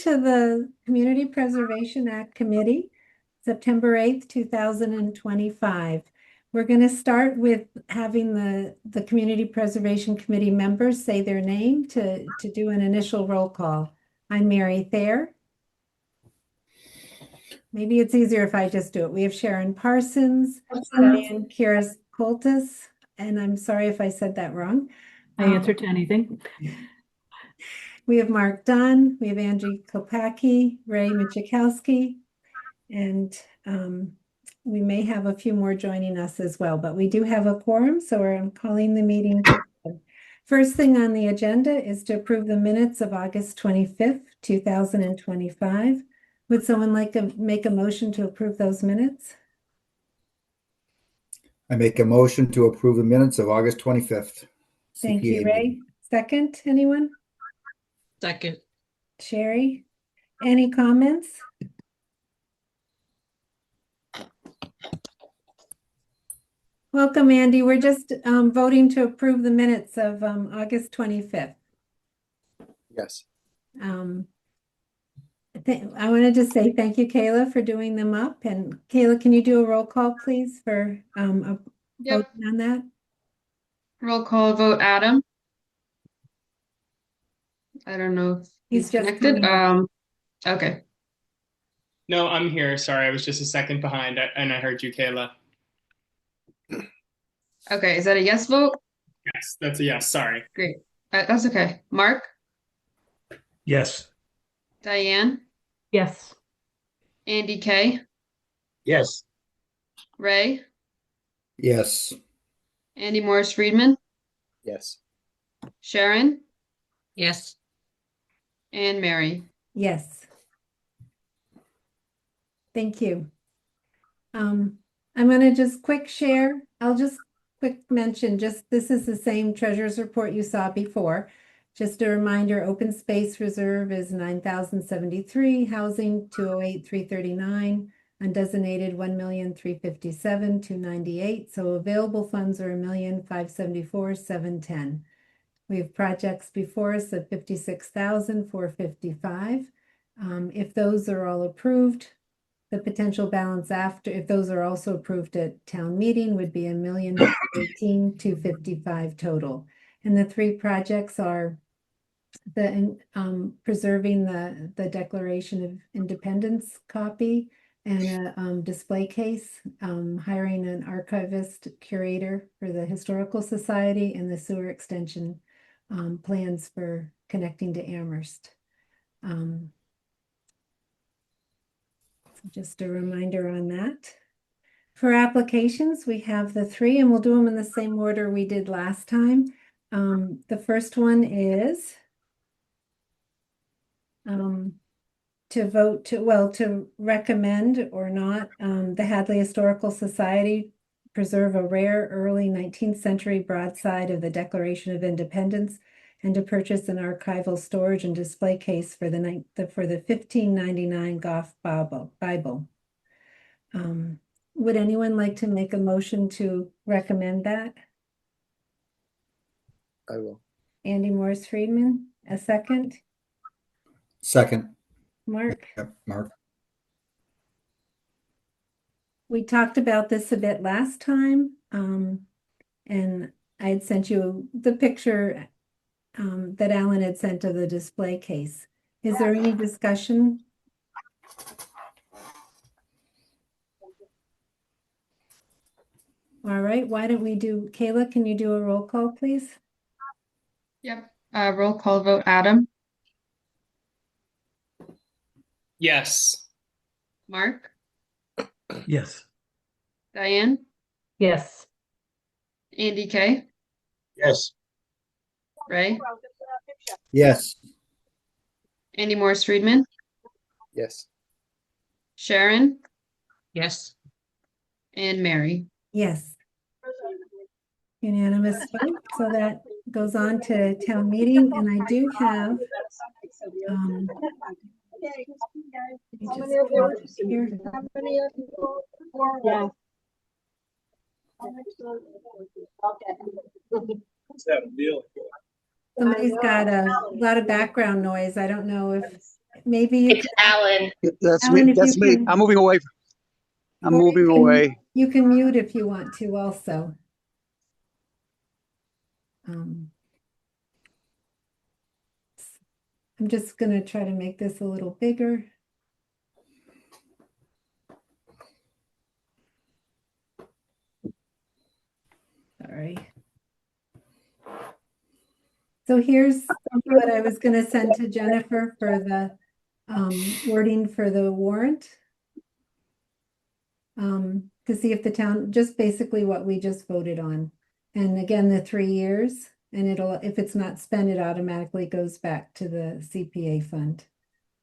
to the Community Preservation Act Committee, September 8th, 2025. We're going to start with having the Community Preservation Committee members say their name to do an initial roll call. I'm Mary Thayer. Maybe it's easier if I just do it. We have Sharon Parsons, Diane Kiris Coltis, and I'm sorry if I said that wrong. I answer to anything. We have Mark Dunn, we have Angie Kopacki, Ray Michikowski, and we may have a few more joining us as well, but we do have a quorum, so I'm calling the meeting to order. First thing on the agenda is to approve the minutes of August 25th, 2025. Would someone like to make a motion to approve those minutes? I make a motion to approve the minutes of August 25th. Thank you, CPA Ray. meeting. Second, anyone? Second. Sherry, any comments? Welcome, Andy. We're just voting to approve the minutes of August 25th. Yes. I wanted to say thank you, Kayla, for doing them up. And Kayla, can you do a roll call, please, for voting on that? Roll call vote, Adam. I don't know if he's just connected. coming. Okay. No, I'm here. Sorry, I was just a second behind, and I heard you, Kayla. Okay, is that a yes vote? Yes, that's a yes. Sorry. Great. That's okay. Mark? Yes. Diane? Yes. Andy K? Yes. Ray? Yes. Andy Morris Friedman? Yes. Sharon? Yes. And Mary? Yes. Thank you. I'm going to just quick share. I'll just quick mention, this is the same treasurer's report you saw before. Just a reminder, open space reserve is 9,073, housing 208,339, undesignated 1,357,298. So available funds are 1,574,710. We have projects before us of 56,455. If those are all approved, the potential balance after, if those are also approved at town meeting, would be 1,018,255 total. And the three projects are the preserving the Declaration of Independence copy and a display case, hiring an archivist curator for the Historical Society, and the sewer extension plans for connecting to Amherst. Just a reminder on that. For applications, we have the three, and we'll do them in the same order we did last time. The first one is to recommend or not the Hadley Historical Society preserve a rare early 19th century broadside of the Declaration of Independence, and to purchase an archival storage and display case for the 1599 Goff Bible. Would anyone like to make a motion to recommend that? I will. Andy Morris Friedman, a second. Second. Mark? Yep, Mark. We talked about this a bit last time, and I had sent you the picture that Alan had sent of the display case. Is there any discussion? All right, why don't we do, Kayla, can you do a roll call, please? Yep. Roll call vote, Adam. Yes. Mark? Yes. Diane? Yes. Andy K? Yes. Ray? Yes. Andy Morris Friedman? Yes. Sharon? Yes. And Mary? Yes. Unanimous vote, so that goes on to town meeting, and I do have somebody's got a lot of background noise. I don't know if maybe you It's Alan. That's Alan, me. if you That's me. can- I'm moving away. I'm or moving away. you can mute if you want to also. I'm just going to try to make this a little bigger. Sorry. So here's what I was going to send to Jennifer for the wording for the warrant. To see if the town, just basically what we just voted on. And again, the 3 years, and if it's not spent, it automatically goes back to the CPA fund.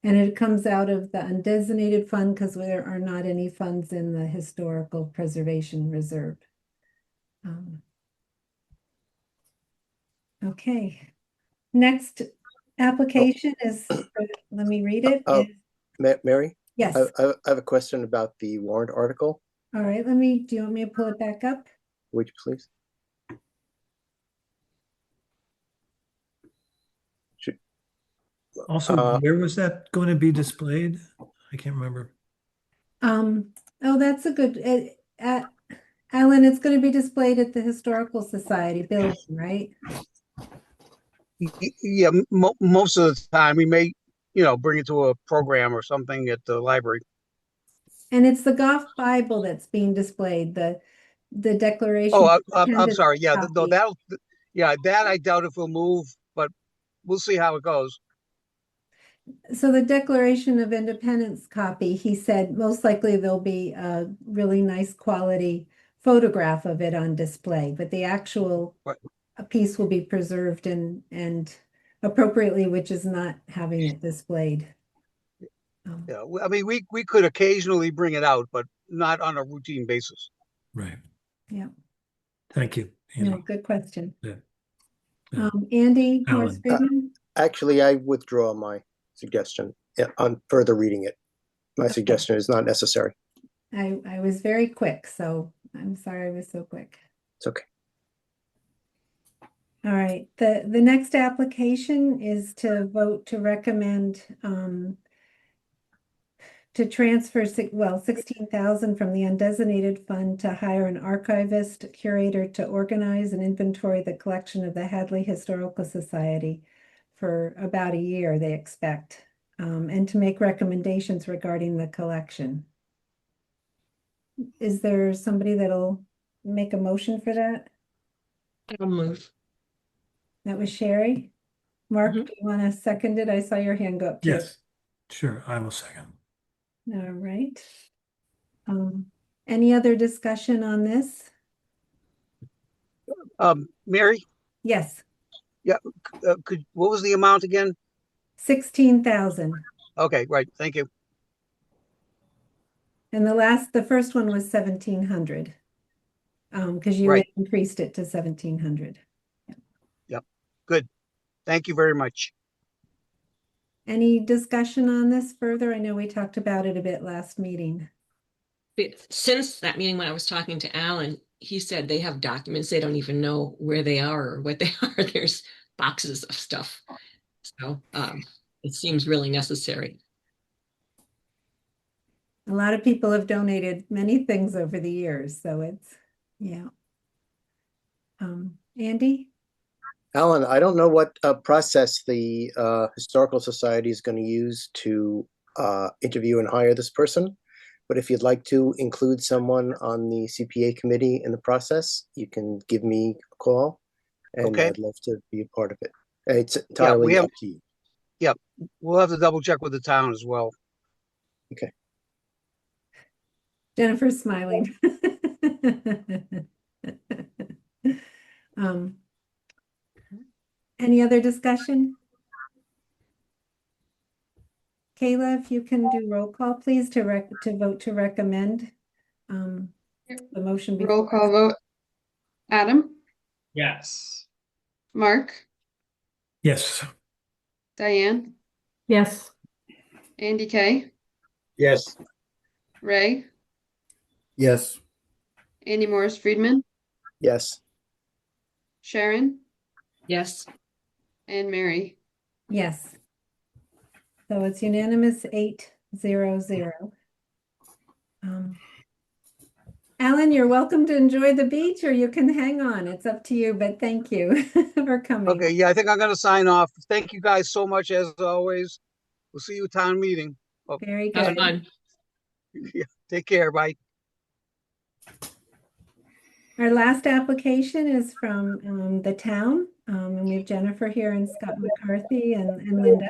And it comes out of the undesignated fund because there are not any funds in the historical preservation reserve. Okay. Next application is, let me read it. Oh, is- Mary, Yes. I have a question about the warrant article. All right. Do you want me to pull it back up? Would you please? Also, where was that going to be displayed? I can't remember. Oh, that's a good, Alan, it's going to be displayed at the Historical Society building, right? Yeah, most of the time we may, bring it to a program or something at the library. And it's the Goff Bible that's being displayed, the Declaration. Oh, of I'm Independence sorry. Yeah, no, copy. that I doubt if we'll move, but we'll see how it goes. So the Declaration of Independence copy, he said, most likely there'll be a really nice quality photograph of it on display, but the actual Right. piece will be preserved and appropriately, which is not having it displayed. Yeah, I mean, we could occasionally bring it out, but not on a routine basis. Right. Yeah. Thank you, Andy. No, good question. Yeah. Yeah. Andy Alan. Morse Friedman? Actually, I withdraw my suggestion on further reading it. My suggestion is not necessary. I was very quick, so I'm sorry I was so quick. It's okay. All right, the next application is to vote to recommend to transfer 16,000 from the undesignated fund to hire an archivist curator to organize and inventory the collection of the Hadley Historical Society for about a year, they expect, and to make recommendations regarding the collection. Is there somebody that'll make a motion for that? I'll move. That was Sherry. Mark, Mhm. do you want to second it? I saw your hand go up too. Yes, sure. I will second. All right. Any other discussion on this? Mary, Yes, what was the amount again? 16,000. Okay, right. Thank you. And the first one was 1,700. Because you Right. increased it to 1,700. Yep. Good. Thank you very much. Any discussion on this further? I know we talked about it a bit last meeting. Since that meeting when I was talking to Alan, he said they have documents, they don't even know where they are or what they are. There's boxes of stuff. So it seems really necessary. A lot of people have donated many things over the years, so it's, yeah. Andy? Alan, I don't know what process the Historical Society is going to use to interview and hire this person, but if you'd like to include someone on the CPA committee in the process, you can give me a call, and Okay. I'd love to be a part of it. It's entirely up to you. Yeah, we'll have to double check with the town as well. Okay. Jennifer's smiling. Any other discussion? Kayla, if you can do roll call, please, to vote to recommend the motion before. Roll call vote. Adam, Yes. Mark, Yes. Diane, Yes. Andy K, Yes. Ray, Yes. Andy Morris Friedman, Yes. Sharon, Yes. and Mary. Yes. So it's unanimous 8-0-0. Alan, you're welcome to enjoy the beach or you can hang on. It's up to you, but thank you for coming. Okay, yeah, I think I'm gonna sign off. Thank you guys so much as always. We'll see you at town meeting. Very Have good. fun. Yeah, take care, bye. Our last application is from the town, and we have Jennifer here and Scott McCarthy and Linda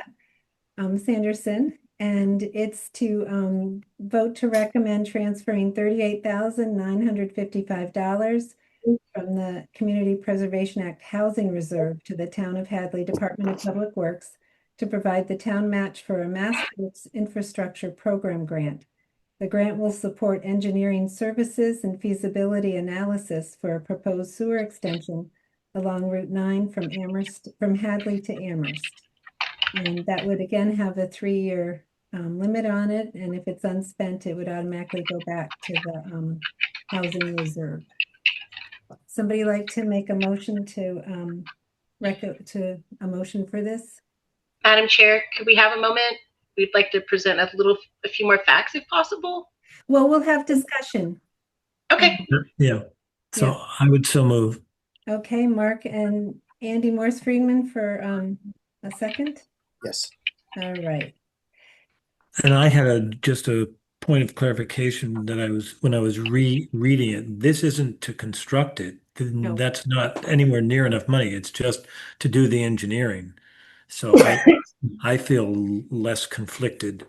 Sanderson. And it's to vote to recommend transferring $38,955 from the Community Preservation Act Housing Reserve to the Town of Hadley Department of Public Works to provide the town match for a Mass Works Infrastructure Program grant. The grant will support engineering services and feasibility analysis for a proposed sewer extension along Route 9 from Hadley to Amherst. And that would again have a 3-year limit on it. And if it's unspent, it would automatically go back to the housing reserve. Somebody like to make a motion to a motion for this? Madam Chair, could we have a moment? We'd like to present a few more facts if possible. Well, we'll have discussion. Okay. Yeah. So Yeah. I would so move. Okay, Mark and Andy Morse Friedman for a second. Yes. All right. And I had just a point of clarification that when I was rereading it, this isn't to construct it. No. That's not anywhere near enough money. It's just to do the engineering. So I feel less conflicted,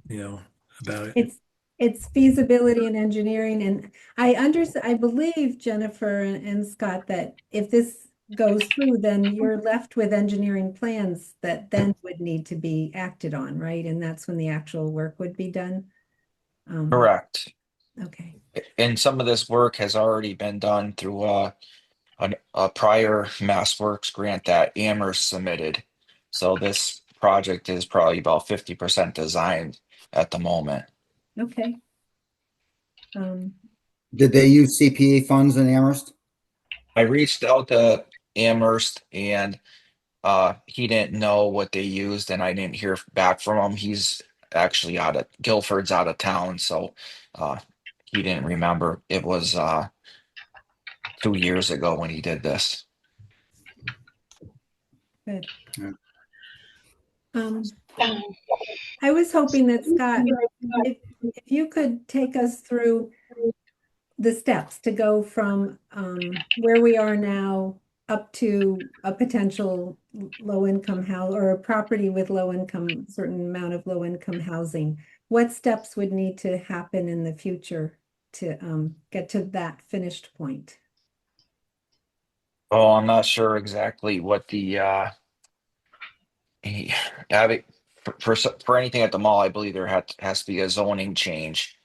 about it. It's feasibility and engineering, and I believe Jennifer and Scott that if this goes through, then you're left with engineering plans that then would need to be acted on, right? And that's when the actual work would be done. Correct. Okay. And some of this work has already been done through a prior Mass Works grant that Amherst submitted. So this project is probably about 50% designed at the moment. Okay. Did they use CPA funds in Amherst? I reached out to Amherst and he didn't know what they used and I didn't hear back from him. He's actually Guilford's out of town, so he didn't remember. It was 2 years ago when he did this. Good. Yeah. I was hoping that Scott, if you could take us through the steps to go from where we are now up to a potential low-income house or a property with low-income, certain amount of low-income housing. What steps would need to happen in the future to get to that finished point? Oh, I'm not sure exactly what the for anything at the mall, I believe there has to be a zoning change,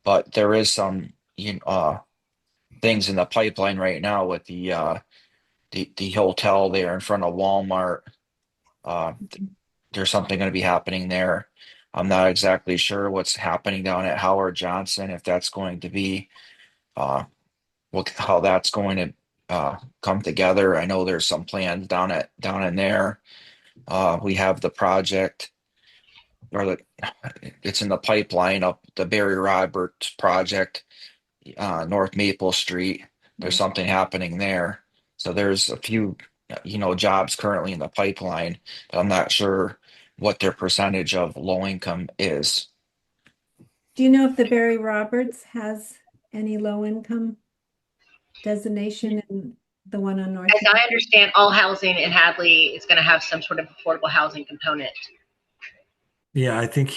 but there is some things in the pipeline right now with the hotel there in front of Walmart. There's something going to be happening there. I'm not exactly sure what's happening down at Howard Johnson, if that's going to be how that's going to come together. I know there's some plans down in there. We have the project, it's in the pipeline up the Barry Roberts project, North Maple Street. There's something happening there. So there's a few, jobs currently in the pipeline, but I'm not sure what their percentage of low income is. Do you know if the Barry Roberts has any low-income designation in the one on North? As I understand, all housing in Hadley is going to have some sort of affordable housing component. Yeah, I think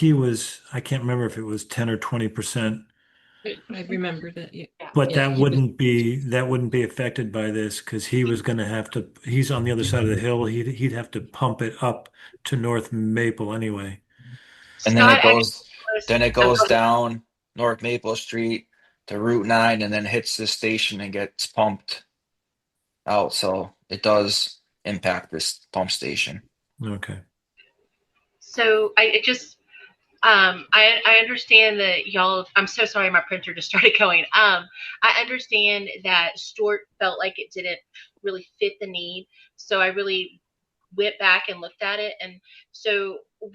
I can't remember if it was 10 or 20%, I remember that. Yeah. but Yeah, that wouldn't be affected by this because he was going to he's on the other side of the hill. He'd have to pump it up to North Maple anyway. And then it goes down North Maple Street to Route 9 and then hits the station and gets pumped out. So it does impact this pump station. Okay. So I understand that y'all, I'm so sorry, my printer just started going. I understand that Stuart felt like it didn't really fit the need. So I really went back and looked at it, and so with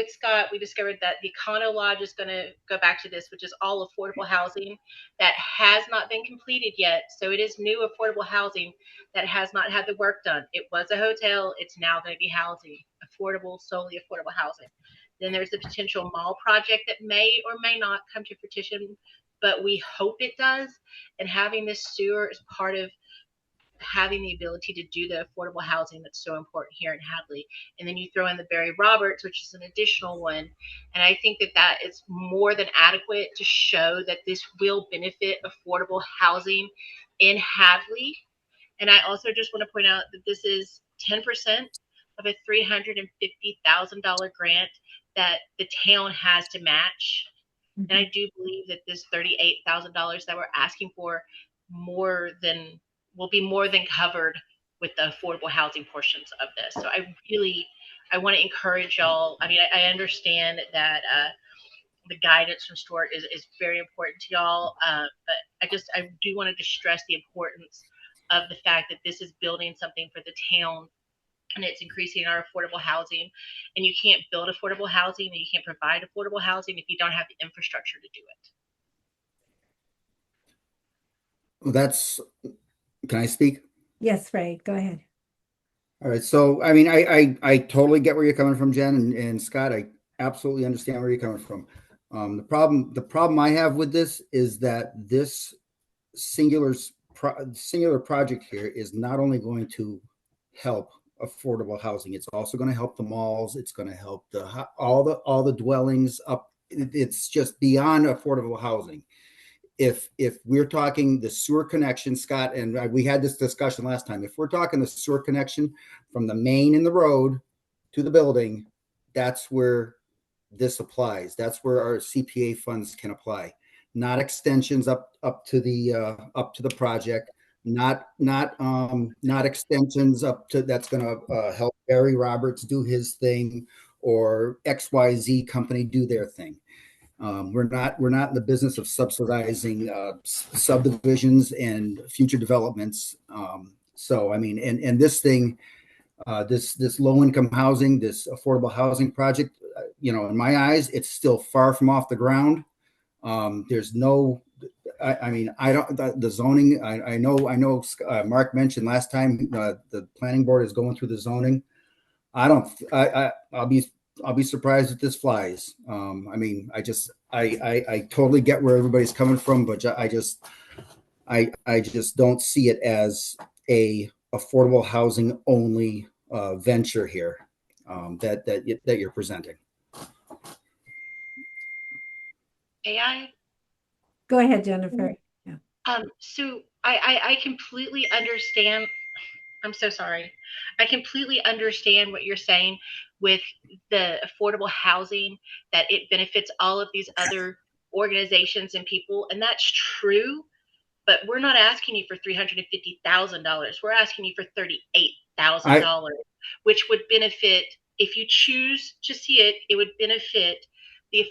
Scott, we discovered that the Econo Lodge is going to go back to this, which is all affordable housing that has not been completed yet. So it is new affordable housing that has not had the work done. It was a hotel. It's now going to be housing, solely affordable housing. Then there's the potential mall project that may or may not come to fruition, but we hope it does. And having this sewer is part of having the ability to do the affordable housing that's so important here in Hadley. And then you throw in the Barry Roberts, which is an additional one. And I think that is more than adequate to show that this will benefit affordable housing in Hadley. And I also just want to point out that this is 10% of a $350,000 grant that the town has to match. And I do believe that this $38,000 that we're asking for will be more than covered with the affordable housing portions of this. So I want to encourage y'all. I mean, I understand that the guidance from Stuart is very important to y'all, but I do want to stress the importance of the fact that this is building something for the town, and it's increasing our affordable housing. And you can't build affordable housing and you can't provide affordable housing if you don't have the infrastructure to do it. Can I speak? Yes, Ray, go ahead. All right. So, I mean, I totally get where you're coming from, Jen, and Scott. I absolutely understand where you're coming from. The problem I have with this is that this singular project here is not only going to help affordable housing, it's also going to help the malls. It's going to help all the dwellings up. It's just beyond affordable housing. If we're talking the sewer connection, Scott, and we had this discussion last time, if we're talking the sewer connection from the main in the road to the building, that's where this applies. That's where our CPA funds can apply, not extensions up to the project, not extensions up to that's going to help Barry Roberts do his thing or XYZ company do their thing. We're not in the business of subsidizing subdivisions and future developments. So I mean, and this thing, this low income housing, this affordable housing project, in my eyes, it's still far from off the ground. There's no, I mean, I don't the zoning. I know. Mark mentioned last time the planning board is going through the zoning. I'll be surprised if this flies. I mean, I totally get where everybody's coming from, but I just don't see it as a affordable housing only venture here that you're presenting. AI? Go ahead, Jennifer. Yeah. So I completely understand. I'm so sorry. I completely understand what you're saying with the affordable housing, that it benefits all of these other organizations and people. And that's true, but we're not asking you for $350,000. We're asking you for $38,000, which would benefit, if you choose to see it, it would benefit a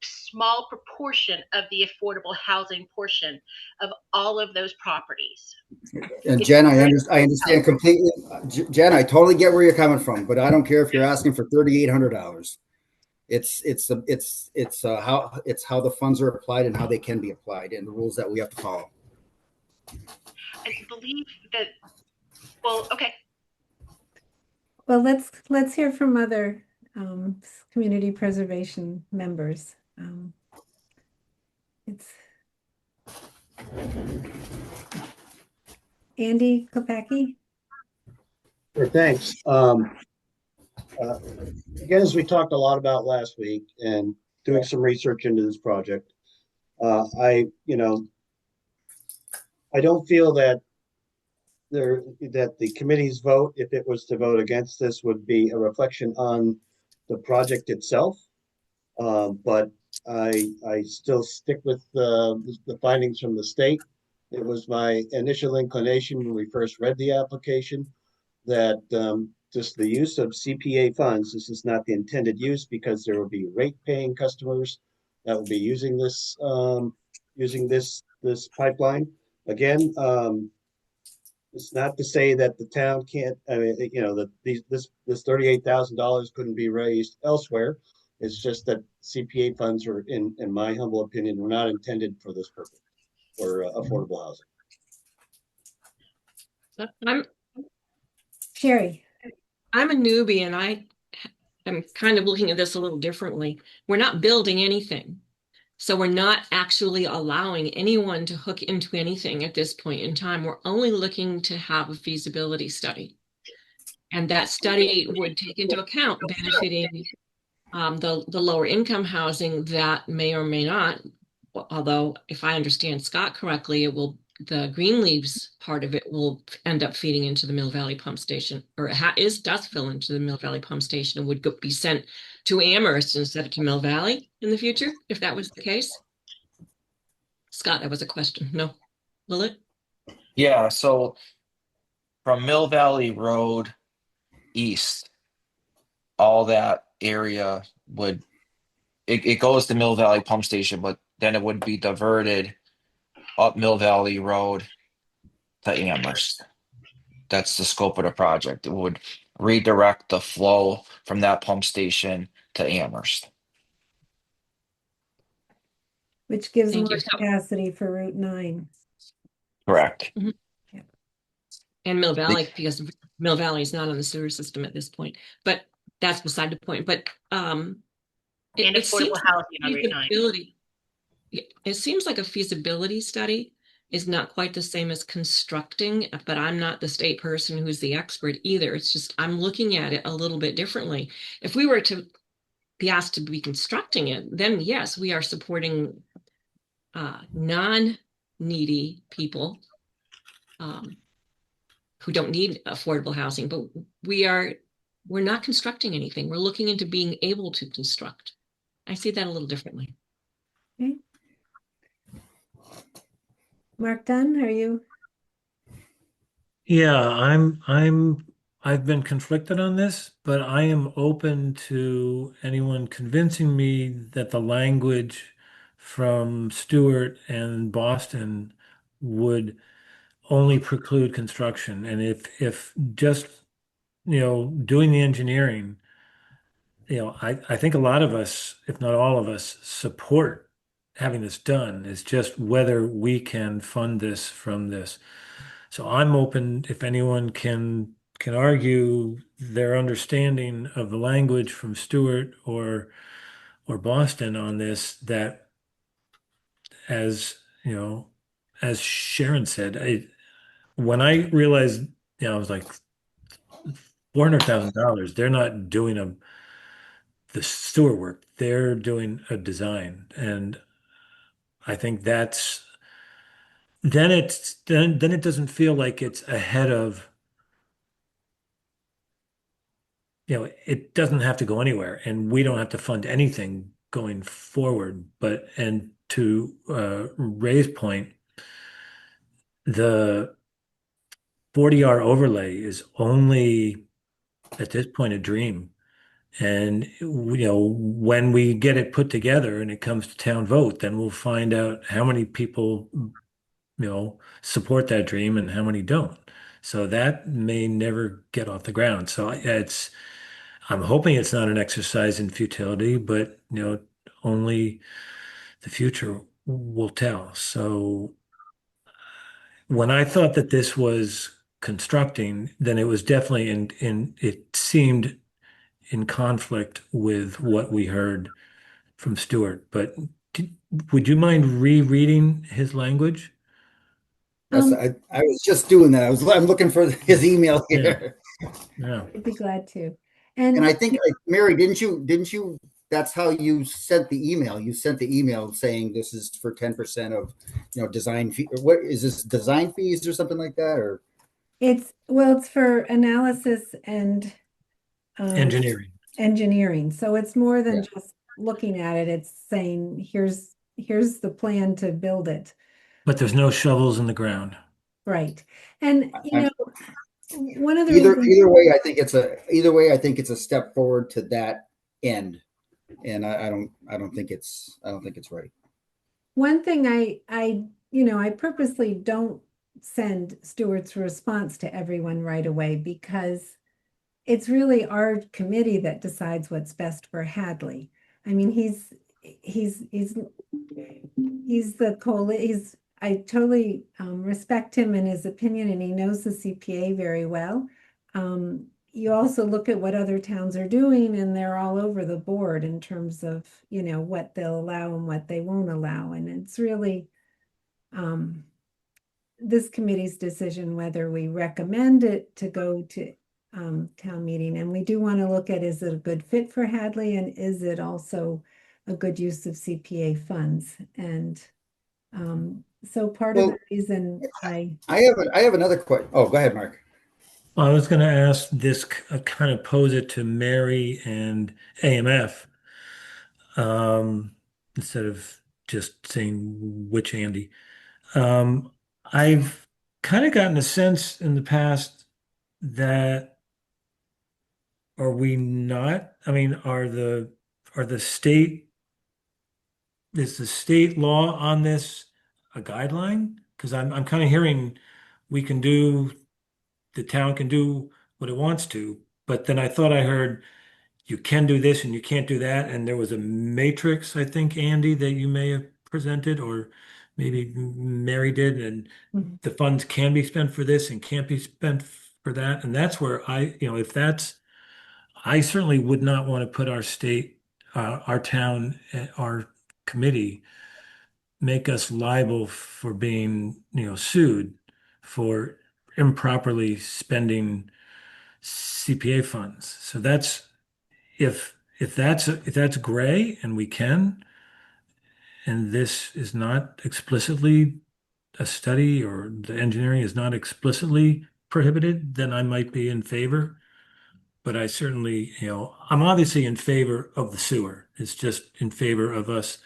small proportion of the affordable housing portion of all of those properties. And Jen, I understand completely. Jen, I totally get where you're coming from, but I don't care if you're asking for $3,800. It's how the funds are applied and how they can be applied and the rules that we have to follow. I believe that. Well, okay. Well, let's hear from other community preservation members. It's Andy Kopacki. Sure, thanks. Again, as we talked a lot about last week and doing some research into this project, I don't feel that the committee's vote, if it was to vote against this, would be a reflection on the project itself. But I still stick with the findings from the state. It was my initial inclination when we first read the application that just the use of CPA funds, this is not the intended use, because there will be rate-paying customers that will be using this pipeline. Again, It's not to say that the town can't, I mean, you know, that this $38,000 couldn't be raised elsewhere. It's just that CPA funds are, in my humble opinion, were not intended for this purpose, for affordable housing. I'm Sherry. I'm a newbie and I'm kind of looking at this a little differently. We're not building anything. So we're not actually allowing anyone to hook into anything at this point in time. We're only looking to have a feasibility study. And that study would take into account benefiting the lower income housing that may or may not, although if I understand Scott correctly, the green leaves part of it will end up feeding into the Mill Valley pump station, or does fill into the Mill Valley pump station and would be sent to Amherst instead of to Mill Valley in the future, if that was the case. Scott, that was a question. No, will it? Yeah, so from Mill Valley Road east, all that area would it goes to Mill Valley Pump Station, but then it would be diverted up Mill Valley Road to Amherst. That's the scope of the project. It would redirect the flow from that pump station to Amherst. Which gives Thank more you. capacity for Route 9. Correct. And Mill Valley, because Mill Valley is not on the sewer system at this point. But that's beside the point. But And it seems affordable housing on Route 9. It seems like a feasibility study is not quite the same as constructing, but I'm not the state person who's the expert either. It's just I'm looking at it a little bit differently. If we were to be asked to be constructing it, then yes, we are supporting non-needy people who don't need affordable housing, but we're not constructing anything. We're looking into being able to construct. I see that a little differently. Okay. Mark Dunn, are you? Yeah, I've been conflicted on this, but I am open to anyone convincing me that the language from Stewart and Boston would only preclude construction. And if just, doing the engineering, I think a lot of us, if not all of us, support having this done. It's just whether we can fund this from this. So I'm open if anyone can argue their understanding of the language from Stewart or Boston on this, that as as Sharon said, when I realized, I was like $400,000, they're not doing the sewer work, they're doing a design. And I think then it doesn't feel like it's ahead of, it doesn't have to go anywhere and we don't have to fund anything going forward. And to Ray's point, the 40R overlay is only at this point a dream. And, when we get it put together and it comes to town vote, then we'll find out how many people, support that dream and how many don't. So that may never get off the ground. So I'm hoping it's not an exercise in futility, but, only the future will tell. So when I thought that this was constructing, then it was definitely it seemed in conflict with what we heard from Stewart. But would you mind rereading his language? Yes, I was just doing that. I'm looking for his email here. Yeah. I'd be glad to. And I think, Mary, didn't you, that's how you sent the email. You sent the email saying this is for 10% of, design fee. What is this, design fees or something like that? Or It's for analysis and engineering. So it's more than just looking at it. It's saying, here's the plan to build it. But there's no shovels in the ground. Right. And, one of the either way, I think it's a step forward to that end. And I don't think it's right. One thing I purposely don't send Stewart's response to everyone right away, because it's really our committee that decides what's best for Hadley. I mean, he's I totally respect him and his opinion, and he knows the CPA very well. You also look at what other towns are doing, and they're all over the board in terms of, what they'll allow and what they won't allow. And it's really this committee's decision whether we recommend it to go to town meeting. And we do want to look at, is it a good fit for Hadley, and is it also a good use of CPA funds? And so part of the reason I have another question. Oh, go ahead, Mark. I was going to ask this, kind of pose it to Mary and AMF, instead of just saying which Andy. I've kind of gotten a sense in the past that, are we not? I mean, are the state, is the state law on this a guideline? Because I'm kind of hearing we can do, the town can do what it wants to, but then I thought I heard you can do this and you can't do that. And there was a matrix, I think, Andy, that you may have presented, or maybe Mary did, and the funds can be spent for this and can't be spent for that. And that's where if that's, I certainly would not want to put our state, our town, our committee, make us liable for being, sued for improperly spending CPA funds. So that's, if that's gray and we can, and this is not explicitly a study, or the engineering is not explicitly prohibited, then I might be in favor. But I certainly, I'm obviously in favor of the sewer. It's just in favor of us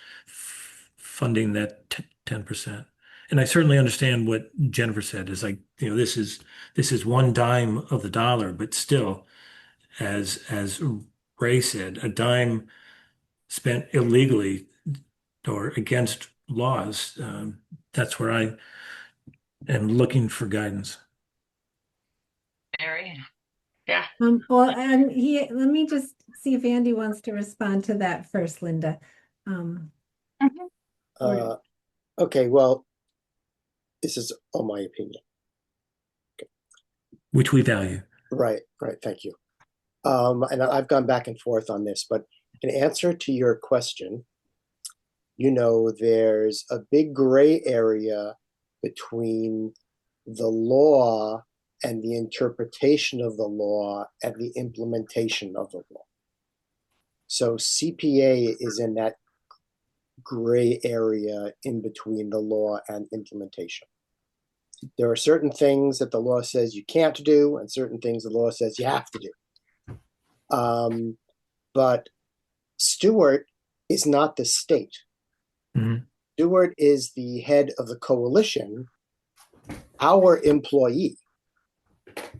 funding that 10%. And I certainly understand what Jennifer said, is like, this is one dime of the dollar, but still, as Ray said, a dime spent illegally or against laws, that's where I am looking for guidance. Mary? Yeah. Let me just see if Andy wants to respond to that first, Linda. Okay, well, this is all my opinion. Which we value. Right, thank you. And I've gone back and forth on this, but in answer to your question, there's a big gray area between the law and the interpretation of the law and the implementation of the law. So CPA is in that gray area in between the law and implementation. There are certain things that the law says you can't do, and certain things the law says you have to do. But Stewart is not the state. Mm-hmm. Stewart is the head of the coalition, our employee.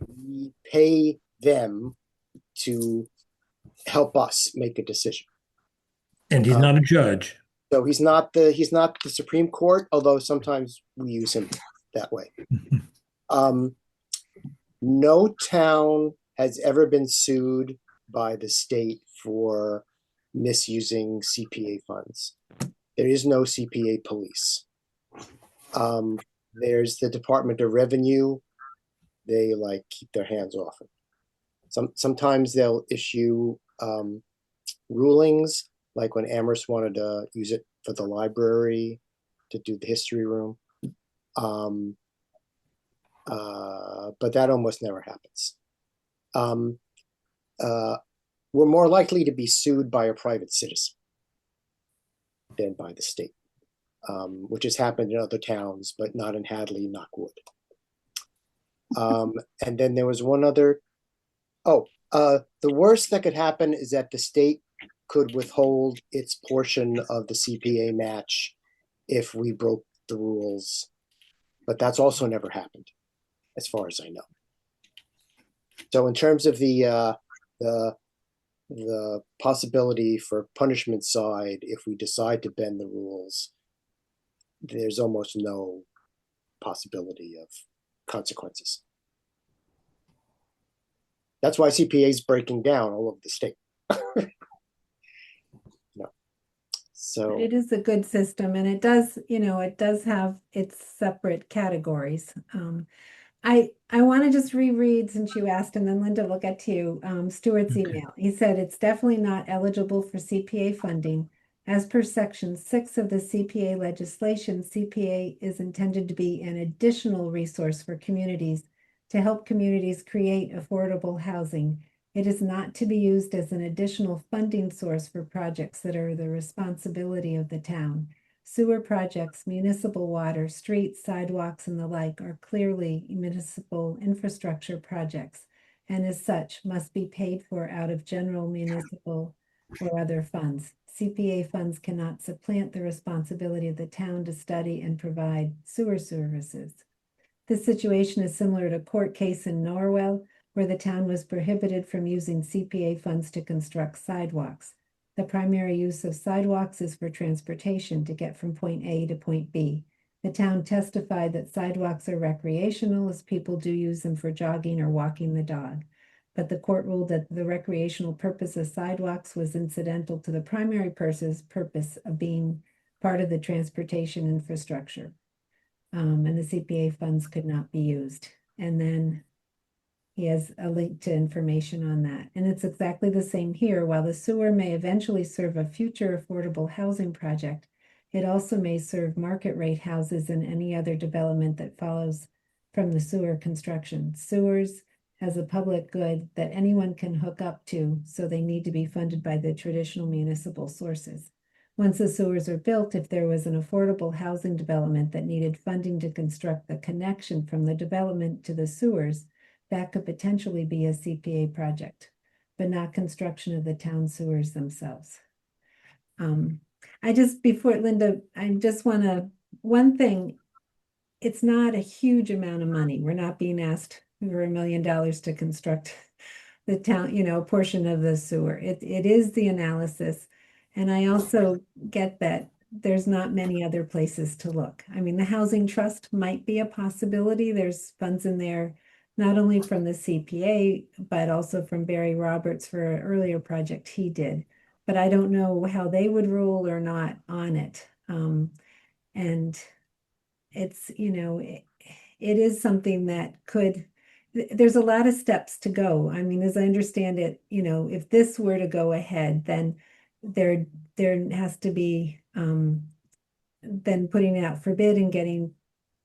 We pay them to help us make a decision. And he's not a judge. So he's not the Supreme Court, although sometimes we use him that way. No town has ever been sued by the state for misusing CPA funds. There is no CPA police. There's the Department of Revenue. They keep their hands off it. Sometimes they'll issue rulings, like when Amherst wanted to use it for the library to do the history room. But that almost never happens. We're more likely to be sued by a private citizen than by the state, which has happened in other towns, but not in Hadley, knock wood. And then there was one other. The worst that could happen is that the state could withhold its portion of the CPA match if we broke the rules, but that's also never happened, as far as I know. So in terms of the possibility for punishment side, if we decide to bend the rules, there's almost no possibility of consequences. That's why CPA is breaking down all over the state. No. So It is a good system, and it does, it does have its separate categories. I want to just reread, since you asked, and then Linda will get to you, Stuart's email. He said it's definitely not eligible for CPA funding. As per Section 6 of the CPA legislation, CPA is intended to be an additional resource for communities to help communities create affordable housing. It is not to be used as an additional funding source for projects that are the responsibility of the town. Sewer projects, municipal water, streets, sidewalks, and the like are clearly municipal infrastructure projects, and as such must be paid for out of general municipal or other funds. CPA funds cannot supplant the responsibility of the town to study and provide sewer services. This situation is similar to a court case in Norwell, where the town was prohibited from using CPA funds to construct sidewalks. The primary use of sidewalks is for transportation to get from point A to point B. The town testified that sidewalks are recreational, as people do use them for jogging or walking the dog. But the court ruled that the recreational purpose of sidewalks was incidental to the primary purpose of being part of the transportation infrastructure. And the CPA funds could not be used. And then he has a link to information on that. And it's exactly the same here. While the sewer may eventually serve a future affordable housing project, it also may serve market rate houses and any other development that follows from the sewer construction. Sewers as a public good that anyone can hook up to, so they need to be funded by the traditional municipal sources. Once the sewers are built, if there was an affordable housing development that needed funding to construct the connection from the development to the sewers, that could potentially be a CPA project, but not construction of the town sewers themselves. Before Linda, I just want to, one thing, it's not a huge amount of money. We're not being asked for $1 million to construct the town, a portion of the sewer. It is the analysis. And I also get that there's not many other places to look. I mean, the Housing Trust might be a possibility. There's funds in there, not only from the CPA, but also from Barry Roberts for an earlier project he did. But I don't know how they would rule or not on it. And it's, it is something that there's a lot of steps to go. I mean, as I understand it, if this were to go ahead, then there has to be then putting it out for bid and getting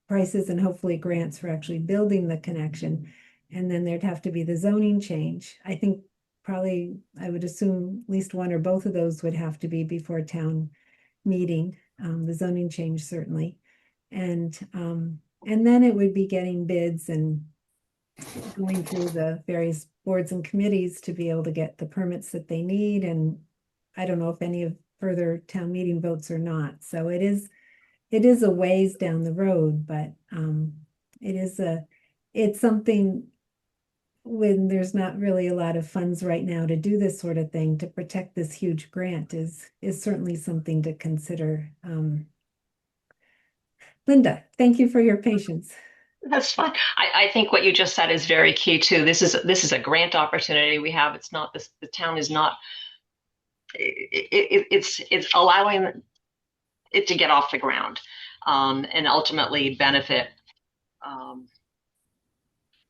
prices and hopefully grants for actually building the connection. And then there'd have to be the zoning change. I think probably, I would assume at least one or both of those would have to be before town meeting, the zoning change certainly. And then it would be getting bids and going through the various boards and committees to be able to get the permits that they need. And I don't know if any of further town meeting votes or not. So it is a ways down the road, but it's something when there's not really a lot of funds right now to do this sort of thing, to protect this huge grant is certainly something to consider. Linda, thank you for your patience. That's fine. I think what you just said is very key too. This is a grant opportunity we have. It's not this. The town is not. It's allowing it to get off the ground, and ultimately benefit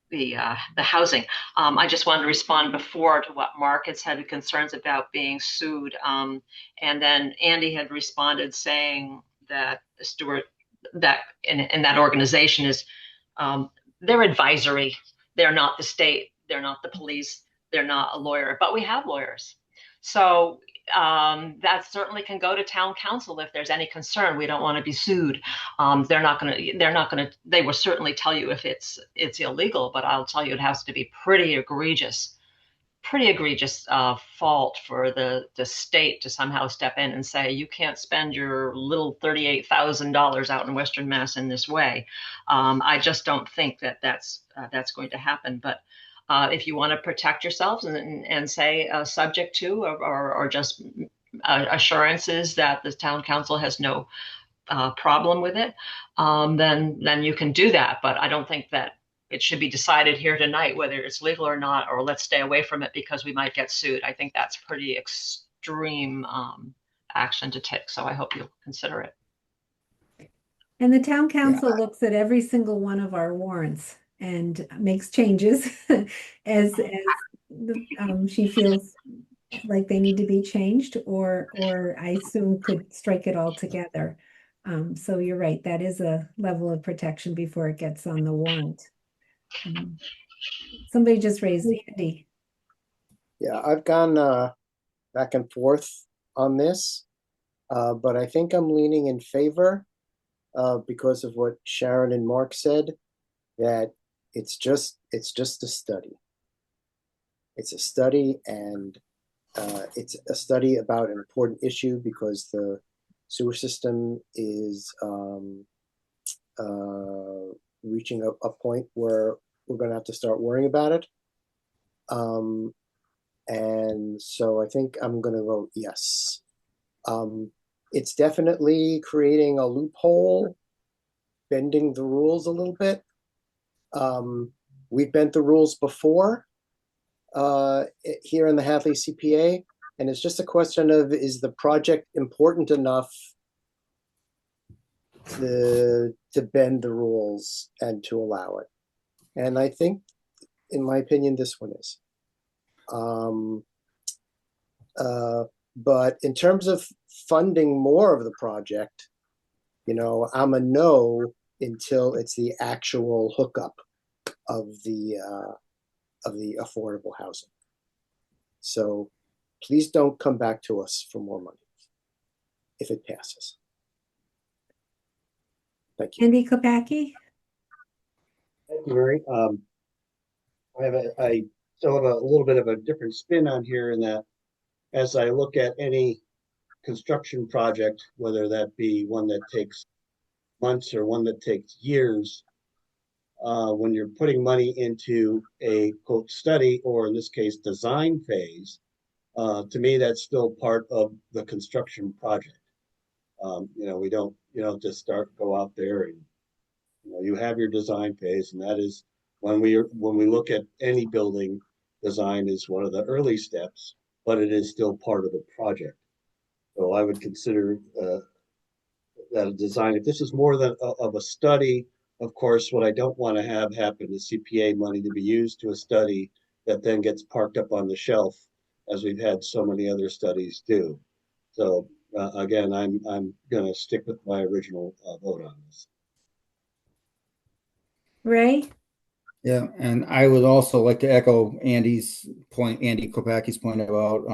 the housing. I just wanted to respond before to what Mark had said, concerns about being sued, and then Andy had responded saying that Stuart, that in that organization is. They're advisory. They're not the state. They're not the police. They're not a lawyer, but we have lawyers. So that certainly can go to town council if there's any concern. We don't want to be sued. They will certainly tell you if it's illegal, but I'll tell you it has to be pretty egregious fault for the state to somehow step in and say, you can't spend your little $38,000 out in Western Mass in this way. I just don't think that's going to happen. But if you want to protect yourselves and say subject to or just assurances that the town council has no problem with it, then you can do that. But I don't think that it should be decided here tonight whether it's legal or not, or let's stay away from it because we might get sued. I think that's pretty extreme action to take. So I hope you'll consider it. And the town council looks at every single one of our warrants and makes changes as she feels like they need to be changed, or I assume could strike it all together. So you're right, that is a level of protection before it gets on the warrant. Somebody just raised Andy. Yeah, I've gone back and forth on this, but I think I'm leaning in favor because of what Sharon and Mark said, that it's just a study. It's a study, and it's a study about an important issue because the sewer system is reaching a point where we're going to have to start worrying about it. And so I think I'm going to vote yes. It's definitely creating a loophole, bending the rules a little bit. We've bent the rules before here in the Hadley CPA, and it's just a question of, is the project important enough to bend the rules and to allow it? And I think, in my opinion, this one is. But in terms of funding more of the project, I'm a no until it's the actual hookup of the affordable housing. So please don't come back to us for more money if it passes. Thank you. Andy Kopacki? Thank you, Mary. I still have a little bit of a different spin on here in that as I look at any construction project, whether that be one that takes months or one that takes years, when you're putting money into a quote study, or in this case, design phase, to me, that's still part of the construction project. You don't just go out there and, you have your design phase, and that is when we look at any building, design is one of the early steps, but it is still part of the project. So I would consider that a design, if this is more than of a study, of course, what I don't want to have happen is CPA money to be used to a study that then gets parked up on the shelf, as we've had so many other studies do. So again, I'm going to stick with my original vote on this. Ray? Yeah, and I would also like to echo Andy Kopacki's point about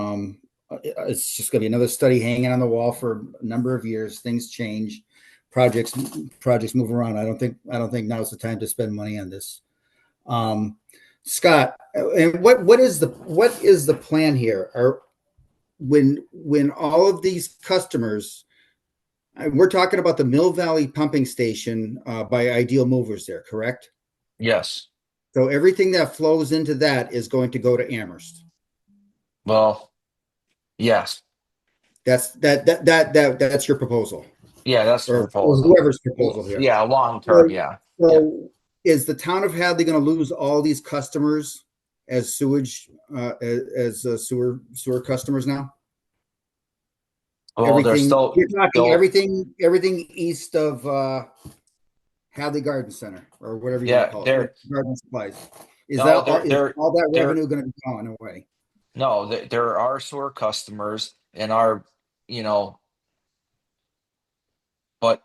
it's just going to be another study hanging on the wall for a number of years. Things change, projects move around. I don't think now's the time to spend money on this. Scott, and what is the plan here? When all of these customers, we're talking about the Mill Valley pumping station by Ideal Movers there, correct? Yes. So everything that flows into that is going to go to Amherst. Well, yes. That's your proposal. Yeah, that's the or proposal. whoever's proposal here. Yeah, long term. Yeah. So is the town of Hadley going to lose all these customers as sewage as sewer customers now? Well, they're still you're talking everything east of Hadley Garden Center or whatever you want to call it. Garden supplies. Is all that revenue going to be gone away? No, there are sewer customers and but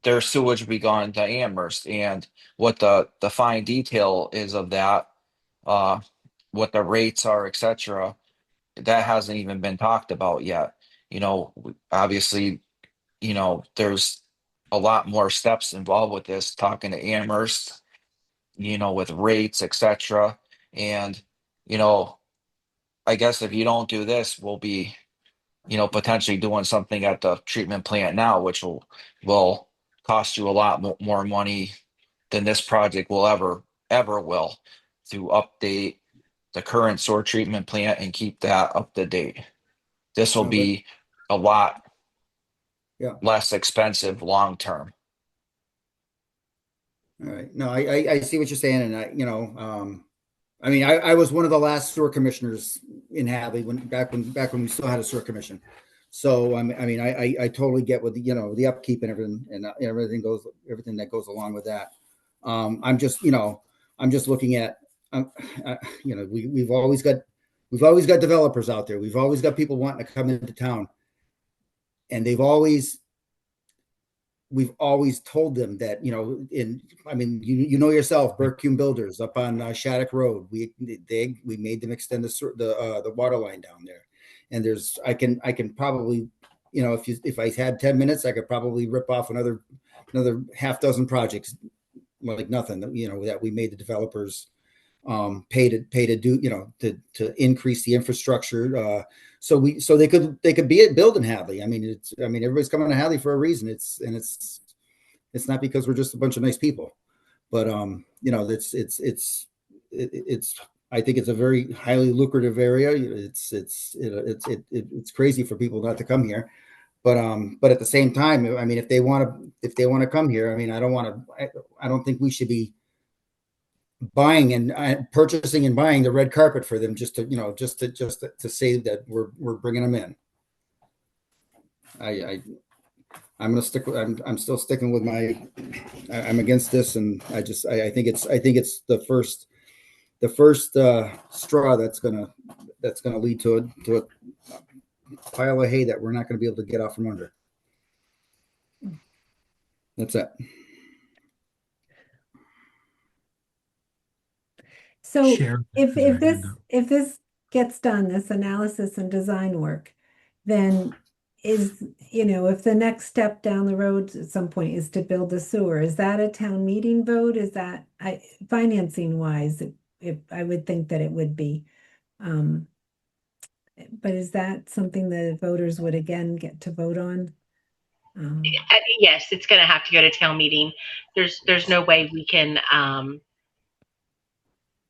their sewage will be gone to Amherst, and what the fine detail is of that, what the rates are, etc. That hasn't even been talked about yet. Obviously, there's a lot more steps involved with this, talking to Amherst, with rates, etc. And, I guess if you don't do this, we'll be, potentially doing something at the treatment plant now, which will cost you a lot more money than this project will ever will, to update the current sewer treatment plant and keep that up to date. This will be a lot Yeah. less expensive long term. All right. No, I see what you're saying, and I mean, I was one of the last sewer commissioners in Hadley back when we still had a sewer commission. So I mean, I totally get what the upkeep and everything everything that goes along with that. I'm just looking at we've always got developers out there. We've always got people wanting to come into town, and we've always told them that, I mean, you know yourself, Berkune Builders up on Shattuck Road, we made them extend the water line down there. And I can probably, if I had 10 minutes, I could probably rip off another half dozen projects like nothing, that we made the developers pay to do, to increase the infrastructure, so they could be build in Hadley. I mean, everybody's coming to Hadley for a reason. It's not because we're just a bunch of nice people, but it's I think it's a very highly lucrative area. It's crazy for people not to come here, but at the same time, I mean, if they want to come here, I mean, I don't think we should be buying and purchasing and buying the red carpet for them just to say that we're bringing them in. I'm still sticking with I'm against this, and I think it's the first straw that's gonna lead to a pile of hay that we're not going to be able to get out from under. That's it. So Sharon if has her hand if this gets done, this analysis and design work, then if the next step down the road at some point is to build a sewer, is that a town meeting vote? Is that financing wise? I would think that it would be. But is that something the voters would again get to vote on? Yes, it's going to have to go to town meeting. There's no way we can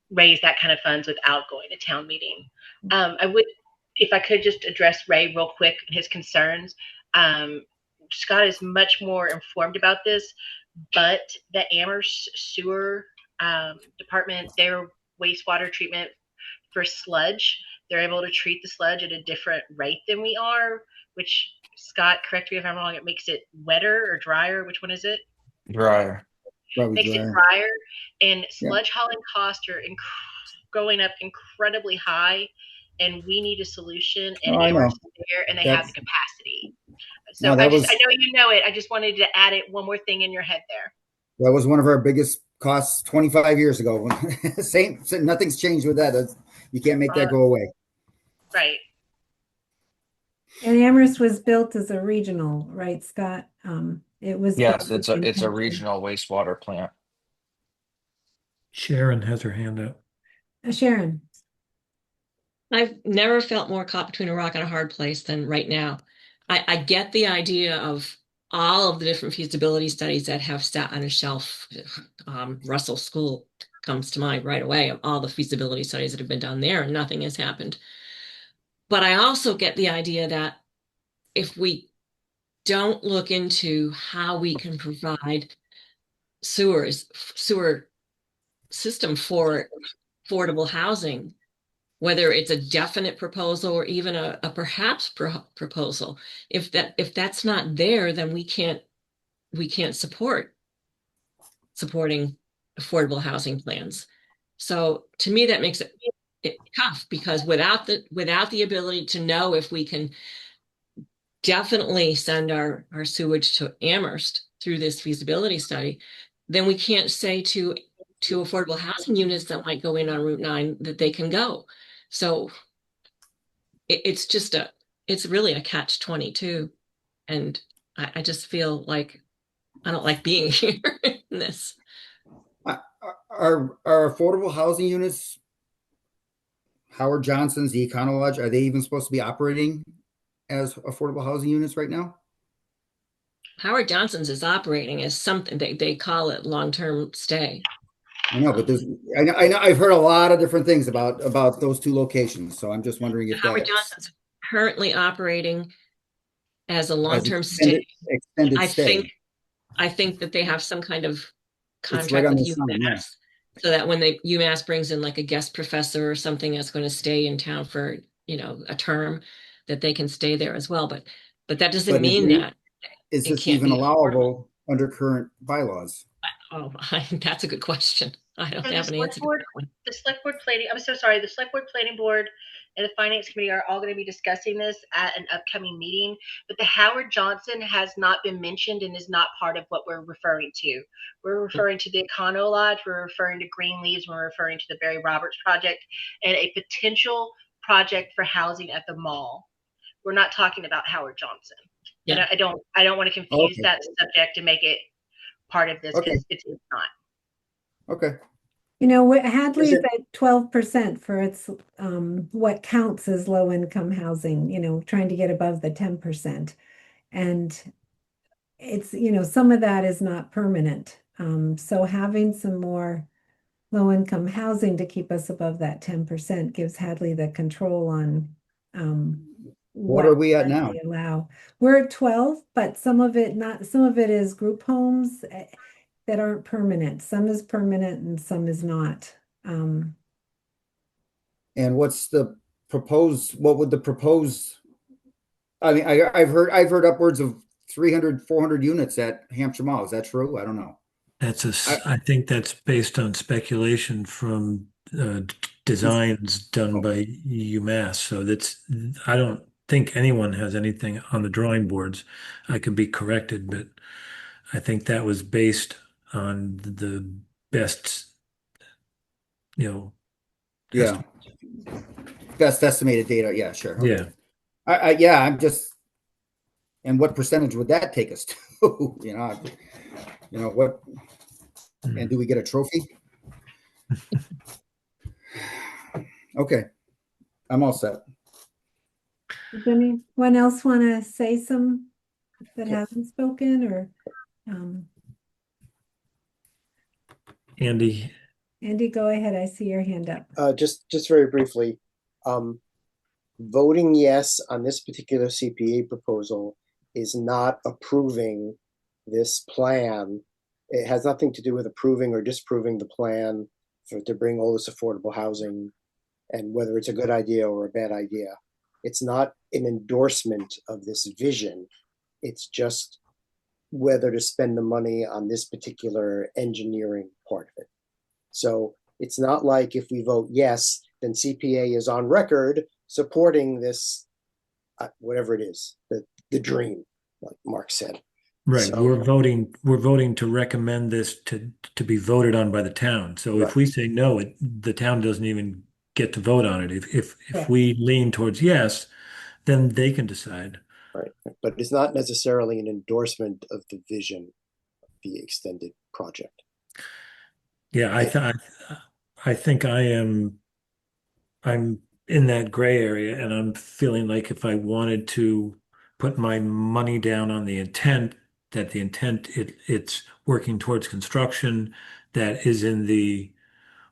raise that kind of funds without going to town meeting. I would, if I could just address Ray real quick and his concerns. Scott is much more informed about this, but the Amherst Sewer Department, their wastewater treatment for sludge, they're able to treat the sludge at a different rate than we are, which, Scott, correct me if I'm wrong, it makes it wetter or drier. Which one is it? Drier. Makes it drier, and sludge hauling costs are going up incredibly high, and we need a solution. And Amherst is there, and they have the capacity. So I know you know it. I just wanted to add it, one more thing in your head there. That was one of our biggest costs 25 years ago. Same, nothing's changed with that. You can't make that go away. Right. And Amherst was built as a regional, right, Scott? It was. Yes, it's a regional wastewater plant. Sharon has her hand up. Sharon. I've never felt more caught between a rock and a hard place than right now. I get the idea of all of the different feasibility studies that have sat on a shelf. Russell School comes to mind right away, of all the feasibility studies that have been done there, and nothing has happened. But I also get the idea that if we don't look into how we can provide sewer system for affordable housing, whether it's a definite proposal or even a perhaps proposal, if that's not there, then we can't supporting affordable housing plans. So to me, that makes it tough, because without the ability to know if we can definitely send our sewage to Amherst through this feasibility study, then we can't say to affordable housing units that might go in on Route 9 that they can go. So it's really a catch-22. And I just feel like I don't like being here in this. Are affordable housing units, Howard Johnson's, the Econo Lodge, are they even supposed to be operating as affordable housing units right now? Howard Johnson's is operating as something they call it long-term stay. I know, but I know I've heard a lot of different things about those two locations. So I'm just wondering if Howard Johnson's currently operating as a As long-term extended, stay. extended I stay. think that they have some kind of It's right contract on with the sign, yeah. UMass, so that when UMass brings in like a guest professor or something that's going to stay in town for, a term, that they can stay there as well. But that doesn't But mean that is it this can't even be affordable. allowable under current bylaws? Oh, that's a good question. I don't So have an answer to that one. the select board planning, I'm so sorry, the select board planning board and the finance committee are all going to be discussing this at an upcoming meeting, but the Howard Johnson has not been mentioned and is not part of what we're referring to. We're referring to the Econo Lodge, we're referring to Green Leaves, we're referring to the Barry Roberts project and a potential project for housing at the mall. We're not talking about Howard Johnson. Yeah. I don't want to confuse that subject and make it part of this because it's not. Okay. Hadley is at 12% for its what counts as low income housing, trying to get above the 10%. And it's, some of that is not permanent. So having some more low income housing to keep us above that 10% gives Hadley the control on What are we at now? they allow. We're at 12, but some of it is group homes that aren't permanent. Some is permanent and some is not. And what would the proposed, I mean, I've heard upwards of 300, 400 units at Hampshire Mall. Is that true? I don't know. I think that's based on speculation from designs done by UMass. So I don't think anyone has anything on the drawing boards. I could be corrected, but I think that was based on the best, Yeah. estimate. Best estimated data. Yeah, sure. Okay. Yeah. I'm just, and what percentage would that take us to? What, and do we get a trophy? Okay. I'm all set. Does anyone else want to say some that hasn't spoken or Andy, go ahead. I see your hand up. Just very briefly, voting yes on this particular CPA proposal is not approving this plan. It has nothing to do with approving or disproving the plan to bring all this affordable housing and whether it's a good idea or a bad idea. It's not an endorsement of this vision. It's just whether to spend the money on this particular engineering part of it. So it's not like if we vote yes, then CPA is on record supporting this, whatever it is, the dream, like Mark said. right? So, we're voting to recommend this to be voted on by the town. So if we say no, the town doesn't even get to vote on it. If we lean towards yes, then they can decide. Right, but it's not necessarily an endorsement of the vision of the extended project. Yeah, I think I'm in that gray area, and I'm feeling like if I wanted to put my money down on the intent, that the intent it's working towards construction that is in the,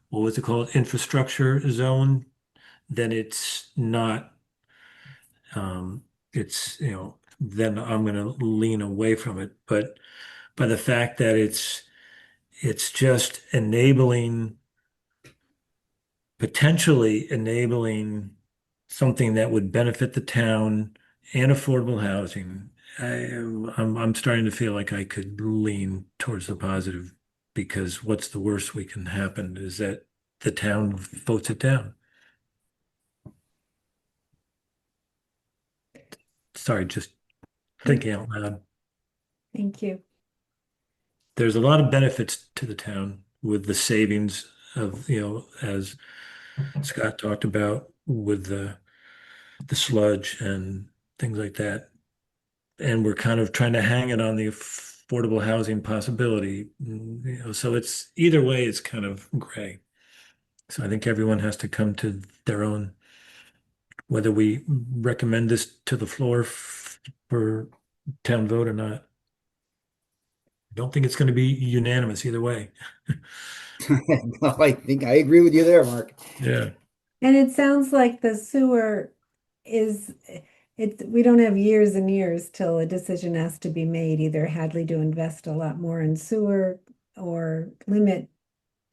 what was it called, infrastructure zone, then it's not, it's, then I'm going to lean away from it. But by the fact that it's just potentially enabling something that would benefit the town and affordable housing, I'm starting to feel like I could lean towards the positive, because what's the worst we can happen is that the town votes it down. Sorry, just thinking out loud. Thank you. There's a lot of benefits to the town with the savings of, as Scott talked about, with the sludge and things like that. And we're kind of trying to hang it on the affordable housing possibility. So it's either way, it's kind of gray. So I think everyone has to come to their own, whether we recommend this to the floor for town vote or not. I don't think it's going to be unanimous either way. No, I think I agree with you there, Mark. Yeah. And it sounds like the sewer is we don't have years and years till a decision has to be made, either Hadley to invest a lot more in sewer or limit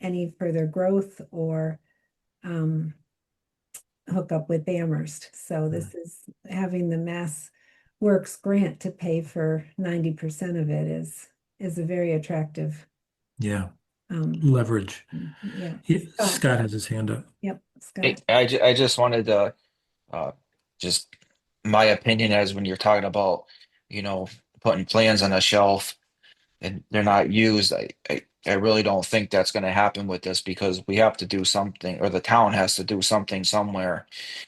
any further growth or hook up with Amherst. So this is having the Mass Works grant to pay for 90% of it is a very attractive. Yeah, leverage. Yeah. Scott has his hand up. Yep, Scott. I just wanted to just my opinion as when you're talking about, putting plans on a shelf and they're not used, I really don't think that's going to happen with this because we have to do something, or the town has to do something somewhere.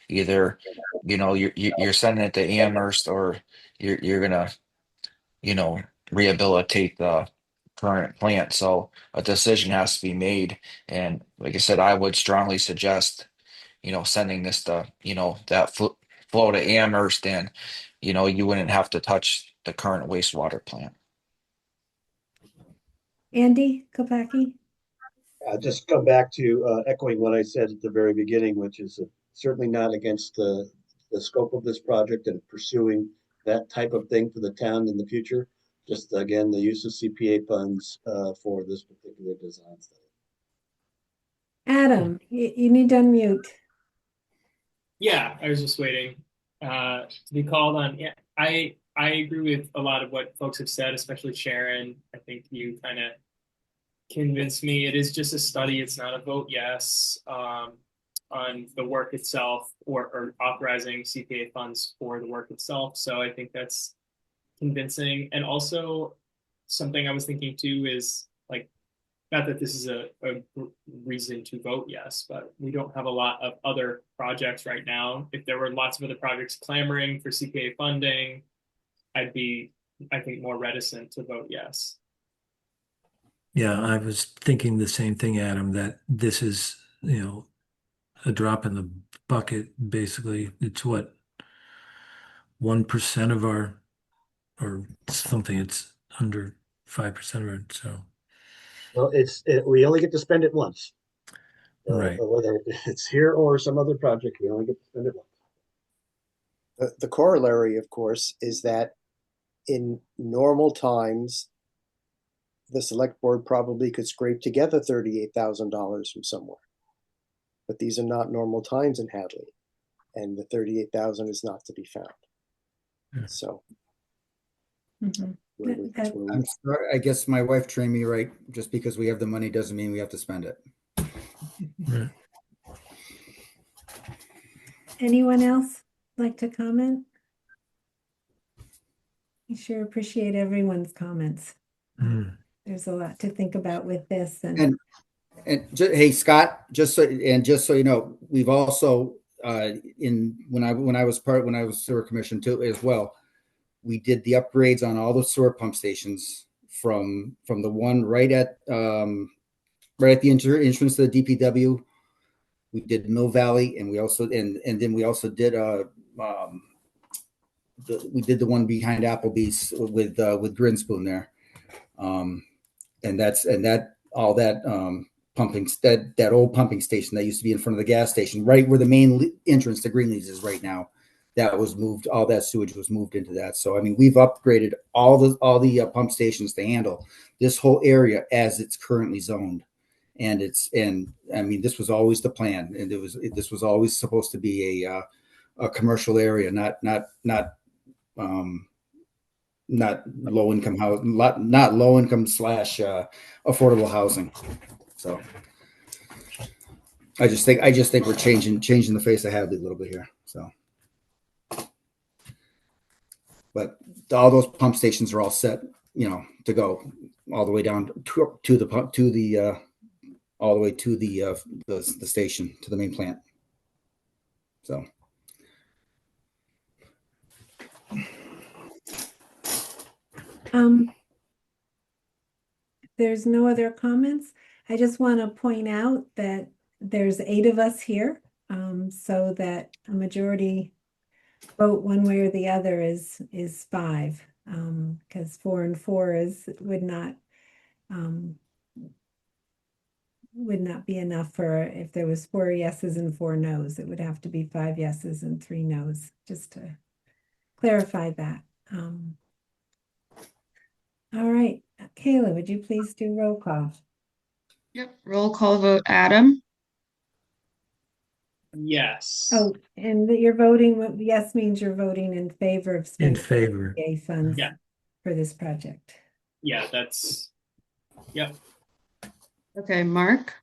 Either, you're sending it to Amherst, or you're gonna, you know, rehabilitate the current plant. So a decision has to be made. And like I said, I would strongly suggest, sending this to, that flow to Amherst, and, you wouldn't have to touch the current wastewater plant. Andy Kopacki? Just come back to echoing what I said at the very beginning, which is certainly not against the scope of this project and pursuing that type of thing for the town in the future. Just again, the use of CPA funds for this particular design study. Adam, you need to unmute. Yeah, I was just waiting to be called on. Yeah, I agree with a lot of what folks have said, especially Sharon. I think you kind of convinced me. It is just a study. It's not a vote yes on the work itself, or authorizing CPA funds for the work itself. So I think that's convincing. And also something I was thinking too is, like, not that this is a reason to vote yes, but we don't have a lot of other projects right now. If there were lots of other projects clamoring for CPA funding, I'd be, I think, more reticent to vote yes. Yeah, I was thinking the same thing, Adam, that this is, a drop in the bucket, basically. It's what, 1% of our, or something, it's under 5% of it, so. Well, we only get to spend it once. Right. Whether it's here or some other project, we only get to spend it once. The corollary, of course, is that in normal times, the select board probably could scrape together $38,000 from somewhere. But these are not normal times in Hadley, and the 38,000 is not to be found. So I'm sorry, I guess my wife trained me right. Just because we have the money doesn't mean we have to spend it. Right. Anyone else like to comment? I sure appreciate everyone's comments. There's a lot to think about with this, And hey, Scott, just so you know, we've also when I was sewer commission too as well, we did the upgrades on all the sewer pump stations from the one right at the entrance to the DPW. We did Mill Valley, and we also and then we also did we did the one behind Applebee's with Grinspoon there, and that pumping, that old pumping station that used to be in front of the gas station, right where the main entrance to Greenleaf's is right now, that was moved. All that sewage was moved into that. So I mean, we've upgraded all the pump stations to handle this whole area as it's currently zoned, and I mean, this was always the plan, and this was always supposed to be a commercial area, not low income housing, not low income / affordable housing. So I just think we're changing the face of Hadley a little bit here. So, but all those pump stations are all set, to go all the way down to the pump all the way to the station, to the main plant. So. There's no other comments. I just want to point out that there's 8 of us here, so that a majority vote one way or the other is 5, because 4 and 4 would not be enough for, if there was 4 yeses and 4 nos. It would have to be 5 yeses and 3 nos, just to clarify that. All right, Kayla, would you please do roll call? Yep. Roll call vote Adam. Yes. Oh, and that you're voting, yes means you're voting in favor of In spending favor. CPA funds Yeah. for this project. Yeah, that's, yep. Okay, Mark,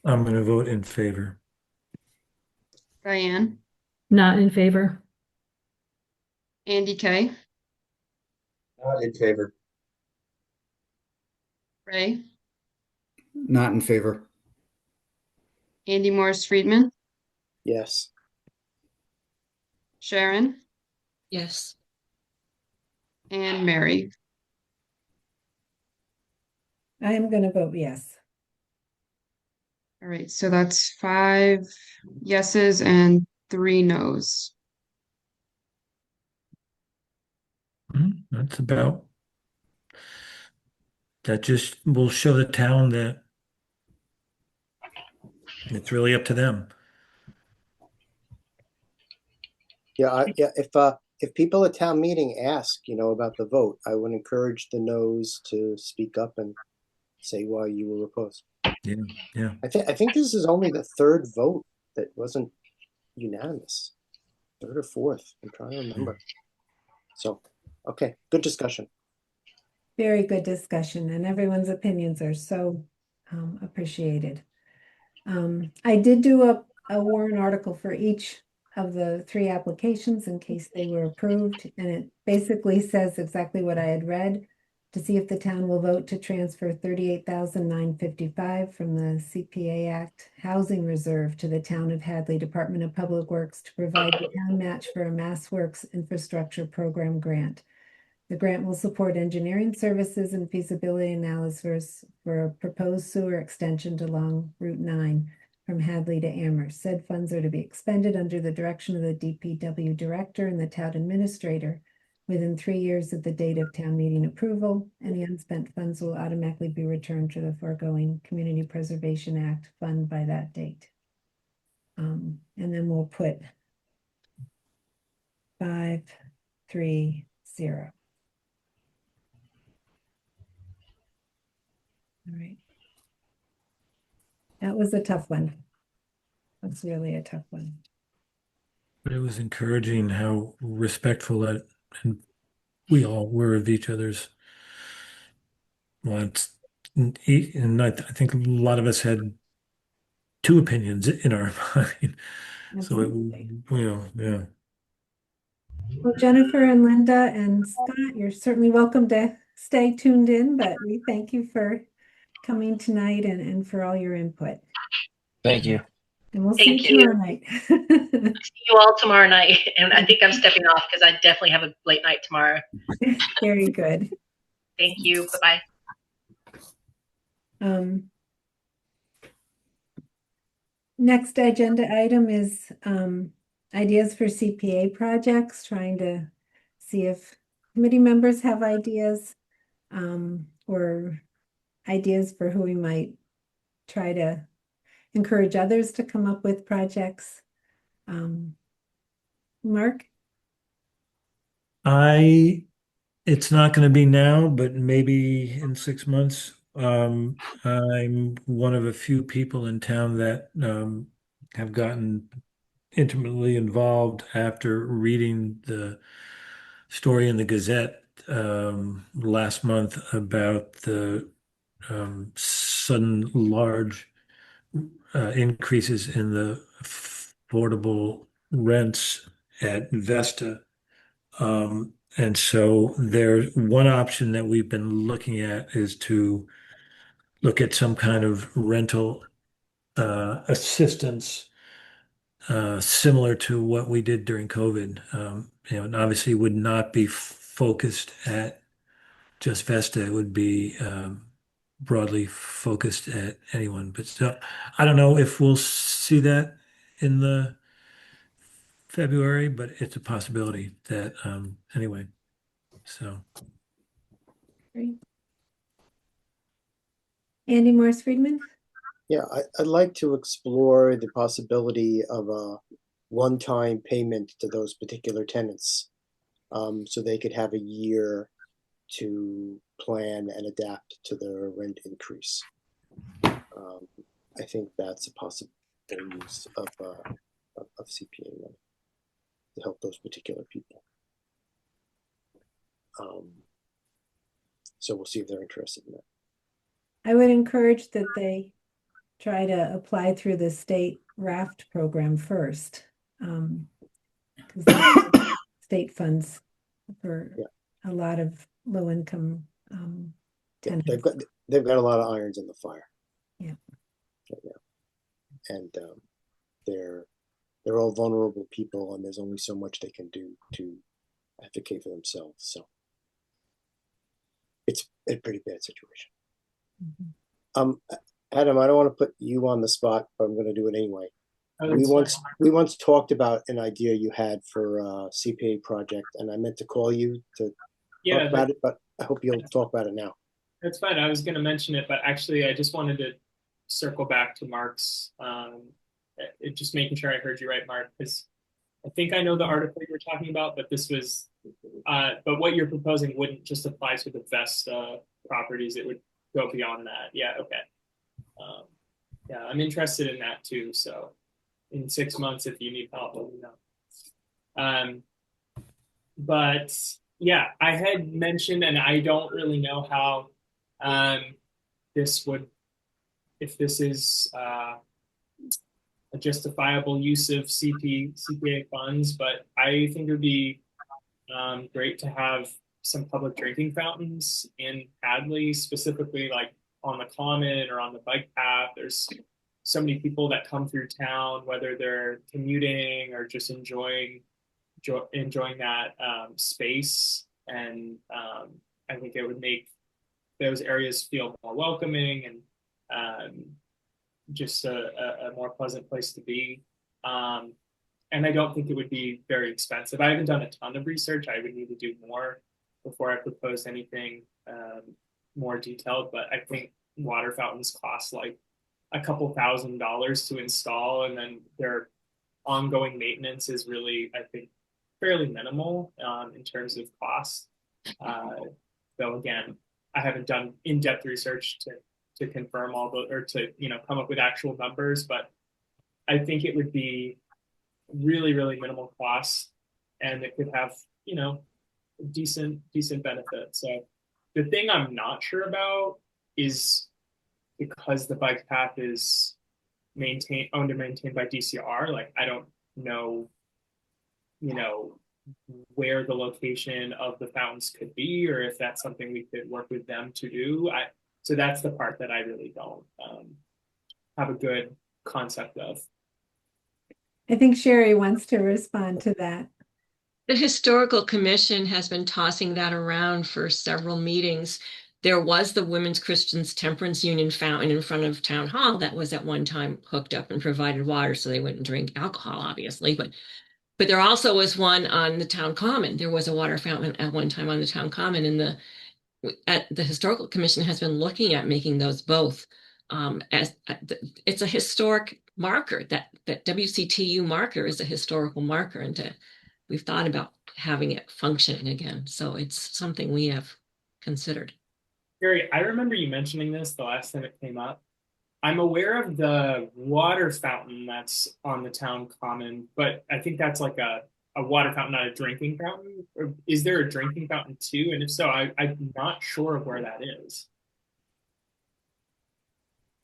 I'm going to vote in favor. Diane, Not in favor. Andy K, Not in favor. Ray, Not in favor. Andy Morris Friedman, Yes. Sharon, Yes. and Mary. I am going to vote yes. All right, so that's 5 yeses and 3 nos. That's about, that just will show the town that it's really up to them. Yeah, if people at town meeting ask, about the vote, I would encourage the no's to speak up and say why you were opposed. Yeah. I think this is only the third vote that wasn't unanimous. Third or fourth. I'm trying to remember. So, okay, good discussion. Very good discussion, and everyone's opinions are so appreciated. I did do a warrant article for each of the 3 applications in case they were approved, and it basically says exactly what I had read. To see if the town will vote to transfer $38,955 from the CPA Act Housing Reserve to the Town of Hadley Department of Public Works to provide the town match for a Mass Works Infrastructure Program grant. The grant will support engineering services and feasibility analysis for a proposed sewer extension along Route 9 from Hadley to Amherst. Said funds are to be expended under the direction of the DPW director and the town administrator within 3 years of the date of town meeting approval. Any unspent funds will automatically be returned to the foregoing Community Preservation Act fund by that date. And then we'll put 530. All right. That was a tough one. That's really a tough one. But it was encouraging how respectful that and we all were of each other's wants. And I think a lot of us had 2 opinions in our mind. So Absolutely. yeah. Well, Jennifer and Linda and Scott, you're certainly welcome to stay tuned in, but we thank you for coming tonight and for all your input. Thank you. And we'll see Thank you you. tomorrow night. See you all tomorrow night. And I think I'm stepping off because I definitely have a late night tomorrow. Very good. Thank you. Bye-bye. Next agenda item is ideas for CPA projects, trying to see if committee members have ideas or ideas for who we might try to encourage others to come up with projects. Mark? It's not going to be now, but maybe in 6 months. I'm one of a few people in town that have gotten intimately involved after reading the story in the Gazette last month about the sudden large increases in the affordable rents at Vesta. And so there's one option that we've been looking at is to look at some kind of rental assistance similar to what we did during COVID. And obviously would not be focused at just Vesta. It would be broadly focused at anyone. But so I don't know if we'll see that in the February, but it's a possibility that anyway. So. Great. Andy Morris Friedman? Yeah, I'd like to explore the possibility of a one-time payment to those particular tenants, so they could have a year to plan and adapt to the rent increase. I think that's a possible use of CPA money to help those particular people. So we'll see if they're interested in that. I would encourage that they try to apply through the state raft program first. Because the state funds for a lot of low-income tenants. They've got a lot of irons in the fire. Yeah. Right now. And they're all vulnerable people, and there's only so much they can do to advocate for themselves. So it's a pretty bad situation. Mm-hmm. Adam, I don't want to put you on the spot, but I'm going to do it anyway. Oh, We once talked about an idea you had for a CPA project, and I meant to call you to talk about it, but I hope you'll talk about it now. That's fine. I was going to mention it, but actually, I just wanted to circle back to Mark's. Just making sure I heard you right, Mark, because I think I know the article you were talking about, but this was, but what you're proposing wouldn't just apply to the Vesta properties. It would go beyond that. Yeah. Okay. Yeah, I'm interested in that too. So in 6 months, if you need help, let me know. But yeah, I had mentioned, and I don't really know how this would, if this is a justifiable use of CPA funds, but I think it would be great to have some public drinking fountains in Hadley, specifically like on the common or on the bike path. There's so many people that come through town, whether they're commuting or just enjoying that space. And I think it would make those areas feel more welcoming and just a more pleasant place to be. And I don't think it would be very expensive. I haven't done a ton of research. I would need to do more before I propose anything more detailed, but I think water fountains cost like a couple $1,000s to install, and then their ongoing maintenance is really, I think, fairly minimal in terms of cost. Though again, I haven't done in-depth research to confirm all the, or to come up with actual numbers, but I think it would be really, really minimal cost, and it could have decent benefit. So the thing I'm not sure about is, because the bike path is owned and maintained by DCR, like I don't know, where the location of the fountains could be, or if that's something we could work with them to do. So that's the part that I really don't have a good concept of. I think Sherry wants to respond to that. The Historical Commission has been tossing that around for several meetings. There was the Women's Christians Temperance Union fountain in front of Town Hall that was at one time hooked up and provided water, so they wouldn't drink alcohol, obviously. But there also was one on the Town Common. There was a water fountain at one time on the Town Common, and the Historical Commission has been looking at making those both. It's a historic marker. That WCTU marker is a historical marker, and we've thought about having it functioning again. So it's something we have considered. Gary, I remember you mentioning this the last time it came up. I'm aware of the water fountain that's on the Town Common, but I think that's like a water fountain, not a drinking fountain. Or is there a drinking fountain too? And if so, I'm not sure of where that is.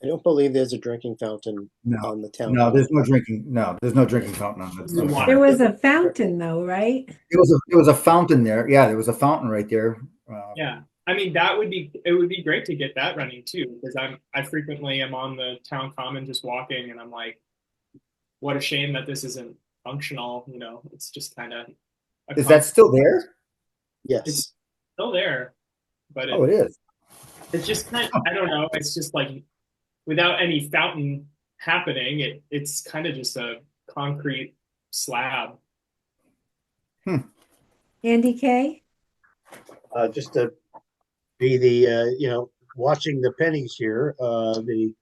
I don't believe there's a drinking fountain on the town. No, there's no drinking. No, there's no drinking fountain on the. There was a fountain though, right? It was a fountain there. Yeah, there was a fountain right there. Yeah. I mean, it would be great to get that running too, because I frequently am on the Town Common just walking, and I'm like, what a shame that this isn't functional. It's just kind of. Is that still there? Yes. It's still there, but it is. It's just kind of, I don't know. It's just like, without any fountain happening, it's kind of just a concrete slab. Andy K? Just to be the watching the pennies here, the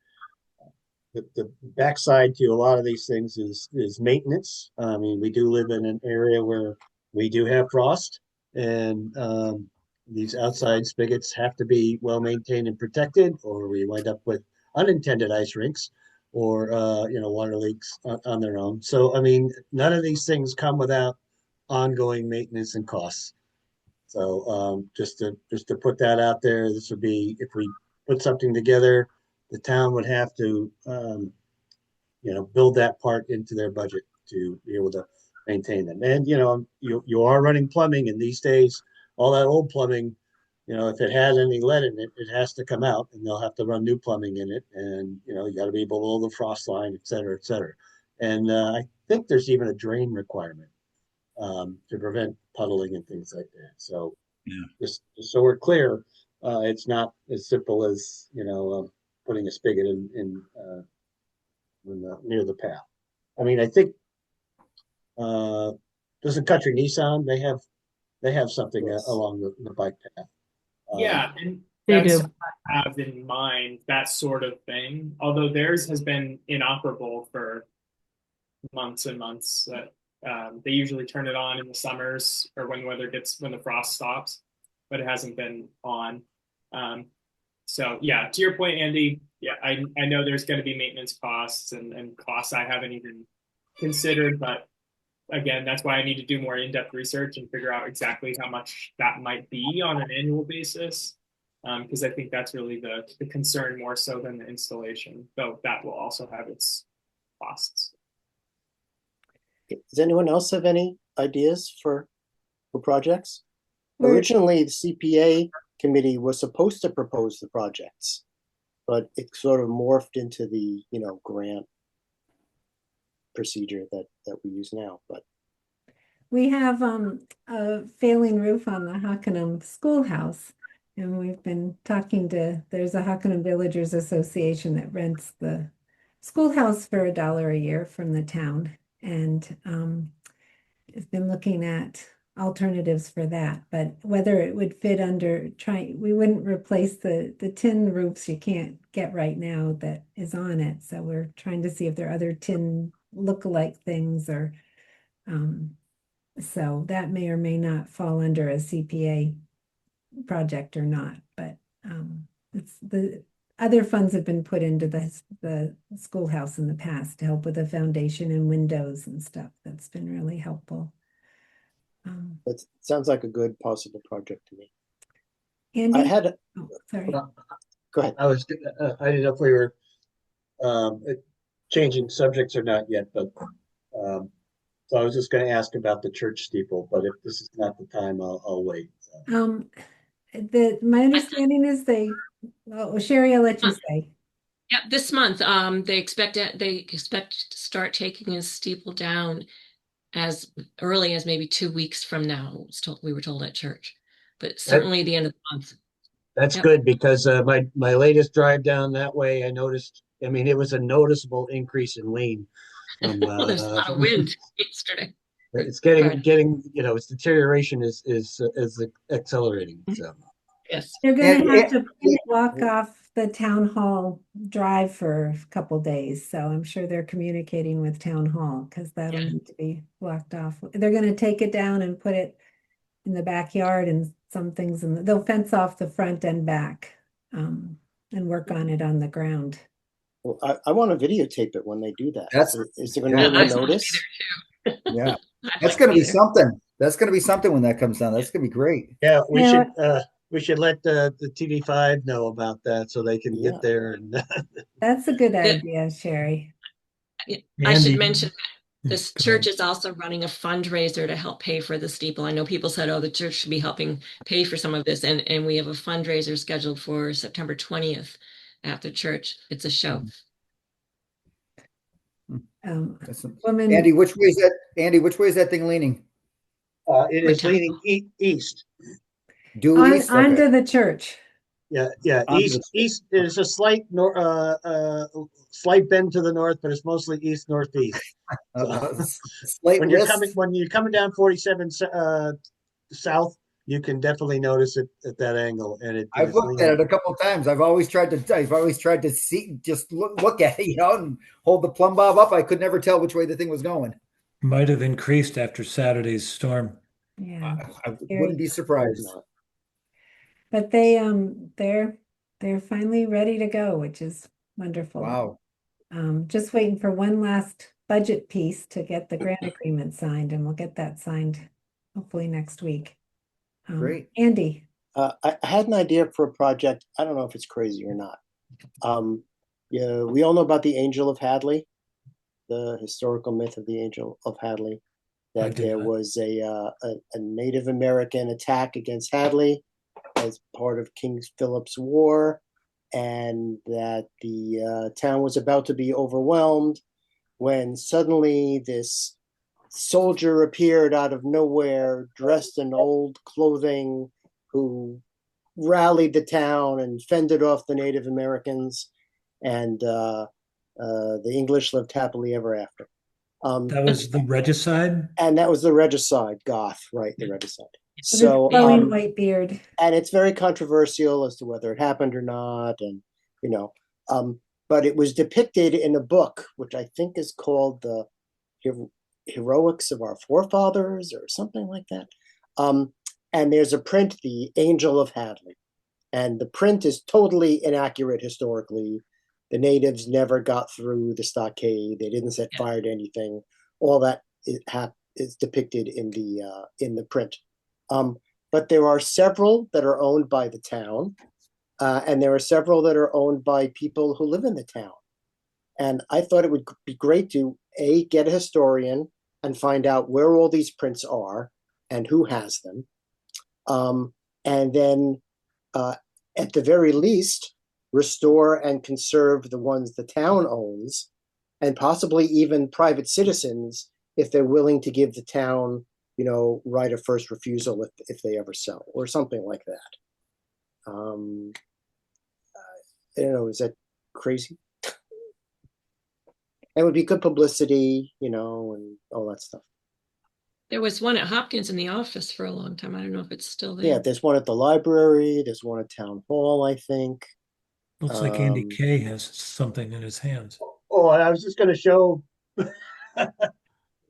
the backside to a lot of these things is maintenance. I mean, we do live in an area where we do have frost, and these outside spigots have to be well maintained and protected, or we wind up with unintended ice rinks or water leaks on their own. So I mean, none of these things come without ongoing maintenance and costs. So just to put that out there, this would be if we put something together, the town would have to build that part into their budget to be able to maintain them. And you are running plumbing, and these days all that old plumbing, if it has any lead in it, it has to come out, and they'll have to run new plumbing in it. And you got to be below the frost line, et cetera, et cetera. And I think there's even a drain requirement to prevent puddling and things like that. So just so we're clear, it's not as simple as putting a spigot in near the path. I mean, I think doesn't Country Nissan they have something along the bike path. Yeah, and They that's do. something I have in mind, that sort of thing. Although theirs has been inoperable for months and months. They usually turn it on in the summers or when the frost stops, but it hasn't been on. So yeah, to your point, Andy, yeah, I know there's going to be maintenance costs and costs I haven't even considered, but again, that's why I need to do more in-depth research and figure out exactly how much that might be on an annual basis. Because I think that's really the concern more so than the installation, though that will also have its costs. Does anyone else have any ideas for projects? Originally, the CPA committee was supposed to propose the projects, but it sort of morphed into the grant procedure that we use now. But we have a failing roof on the Hockenham schoolhouse, and we've been talking there's a Hockenham Villagers Association that rents the schoolhouse for $1 a year from the town, and has been looking at alternatives for that, but whether it would fit under we wouldn't replace the tin roofs you can't get right now that is on it. So we're trying to see if there are other tin look-alike things, or so that may or may not fall under a CPA project or not, but it's the other funds have been put into the schoolhouse in the past to help with the foundation and windows and stuff. That's been really helpful. it sounds like a good possible project to me. Andy? I had sorry. Go ahead. I didn't know if we were changing subjects or not yet, but so I was just going to ask about the church steeple, but if this is not the time, I'll wait. So. My understanding is Sherry, I'll let you say. Yeah, this month, they expect to start taking his steeple down as early as maybe 2 weeks from now. We were told at church, but certainly the end of the month. That's good, because my latest drive down that way, I noticed. I mean, it was a noticeable increase in lean. There's a lot of wind yesterday. It's getting its deterioration is accelerating. So yes, they're going to have to block off the town hall drive for a couple days. So I'm sure they're communicating with town hall, because that'll need to be blocked off. They're going to take it down and put it in the backyard, and some things they'll fence off the front and back, and work on it on the ground. Well, I want to videotape it when they do that. Is there going to be a notice? Yeah, that's going to be something. That's going to be something when that comes down. That's going to be great. Yeah, we should let the TV5 know about that so they can get there. And that's a good idea, Sherry. I should mention this church is also running a fundraiser to help pay for the steeple. I know people said, oh, the church should be helping pay for some of this. And we have a fundraiser scheduled for September 20th at the church. It's a show. Andy, which way is that? Andy, which way is that thing leaning? It is leaning east. Due east? Onto the church. Yeah. East. There's a slight slight bend to the north, but it's mostly east northeast. So, when you're coming down 47 south, you can definitely notice it at that angle, and I've it's looked at leaning. it a couple of times. I've always tried to see, just look at it, and hold the plumb bob up. I could never tell which way the thing was going. Might have increased after Saturday's storm. Yeah, I Very wouldn't be Hope surprised. not. but they're finally ready to go, which is wonderful. Wow. Just waiting for one last budget piece to get the grant agreement signed, and we'll get that signed hopefully next week. Great. Andy. I had an idea for a project. I don't know if it's crazy or not. Yeah, we all know about the Angel of Hadley, the historical myth of the Angel of Hadley. I That do there not. was a Native American attack against Hadley as part of King Philip's War, and that the town was about to be overwhelmed when suddenly this soldier appeared out of nowhere, dressed in old clothing, who rallied the town and fended off the Native Americans, and the English lived happily ever after. That was the regicide? And that was the regicide, Goth, right? The regicide. With So, his flowing white beard. and it's very controversial as to whether it happened or not, and but it was depicted in a book which I think is called the Heroics of Our Forefathers or something like that. And there's a print, The Angel of Hadley, and the print is totally inaccurate historically. The natives never got through the stockade. They didn't set fire to anything. All that is depicted in the print. But there are several that are owned by the town, and there are several that are owned by people who live in the town. And I thought it would be great to get a historian and find out where all these prints are and who has them, and then at the very least restore and conserve the ones the town owns, and possibly even private citizens if they're willing to give the town, right of first refusal if they ever sell or something like that. I don't know, is that crazy? It would be good publicity, and all that stuff. There was one at Hopkins in the office for a long time. I don't know if it's still there. Yeah, there's one at the library, there's one at Town Hall, I think. Looks like Andy Kay has something in his hands. Oh, I was just going to show.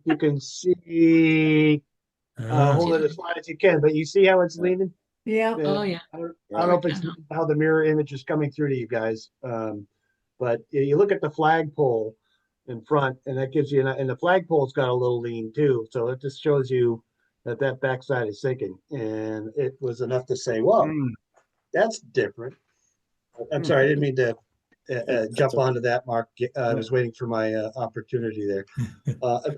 You can see. Hold it as flat as you can, but you see how it's leaning? Yeah. Oh, yeah. I don't know if it's how the mirror image is coming through to you guys, but you look at the flagpole in front, and that gives you, and the flagpole's got a little lean too, so it just shows you that backside is sinking, and it was enough to say, "Well, that's different." I'm sorry, I didn't mean to jump onto that, Mark. I was waiting for my opportunity there.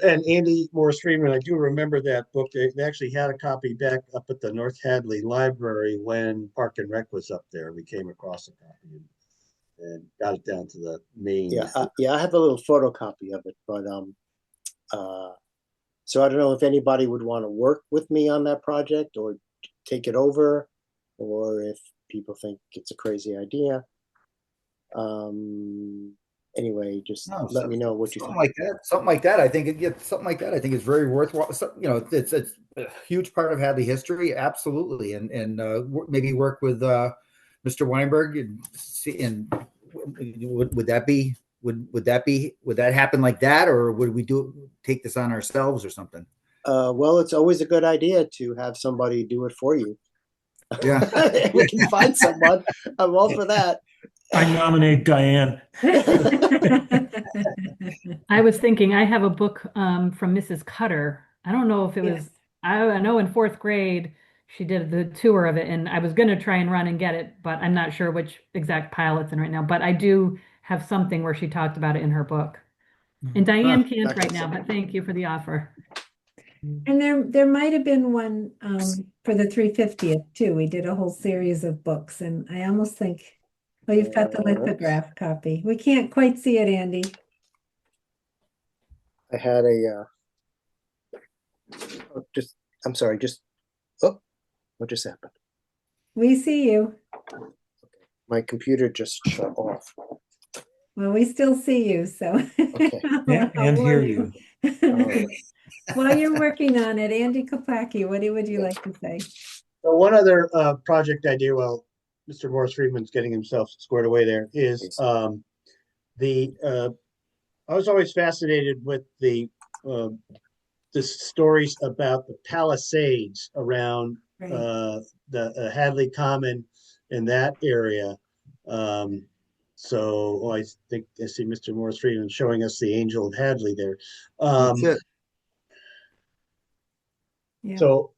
And Andy Morris Freeman, I do remember that book. They actually had a copy back up at the North Hadley Library when Park and Rec was up there. We came across a copy and got it down to the main. Yeah, I have a little photocopy of it, but so I don't know if anybody would want to work with me on that project or take it over, or if people think it's a crazy idea. Anyway, just let me know what you think. Something like that. I think is very worthwhile. So, it's a huge part of Hadley history, absolutely, and maybe work with Mr. Weinberg and see. And would that happen like that, or would we take this on ourselves or something? Well, it's always a good idea to have somebody do it for you. Yeah, we can find someone. I'm all for that. I nominate Diane. I was thinking, I have a book from Mrs. Cutter. I don't know if it was, I know in fourth grade, she did the tour of it, and I was going to try and run and get it, but I'm not sure which exact pile it's in right now. But I do have something where she talked about it in her book. And Diane can't right now, but thank you for the offer. And there might have been one for the 350th too. We did a whole series of books, and I almost think, well, you've got the lithograph copy. We can't quite see it, Andy. I had I'm sorry, what just happened? We see you. My computer just shut off. Well, we still see you, so. Okay. And hear you. While you're working on it, Andy Kopacki, what would you like to say? So one other project idea, well, Mr. Morris Friedman's getting himself squared away there, is the I was always fascinated with uh, the stories about the Palisades around the Hadley Common in that area. So I think I see Mr. Morris Friedman showing us the Angel of Hadley there. That's it. So,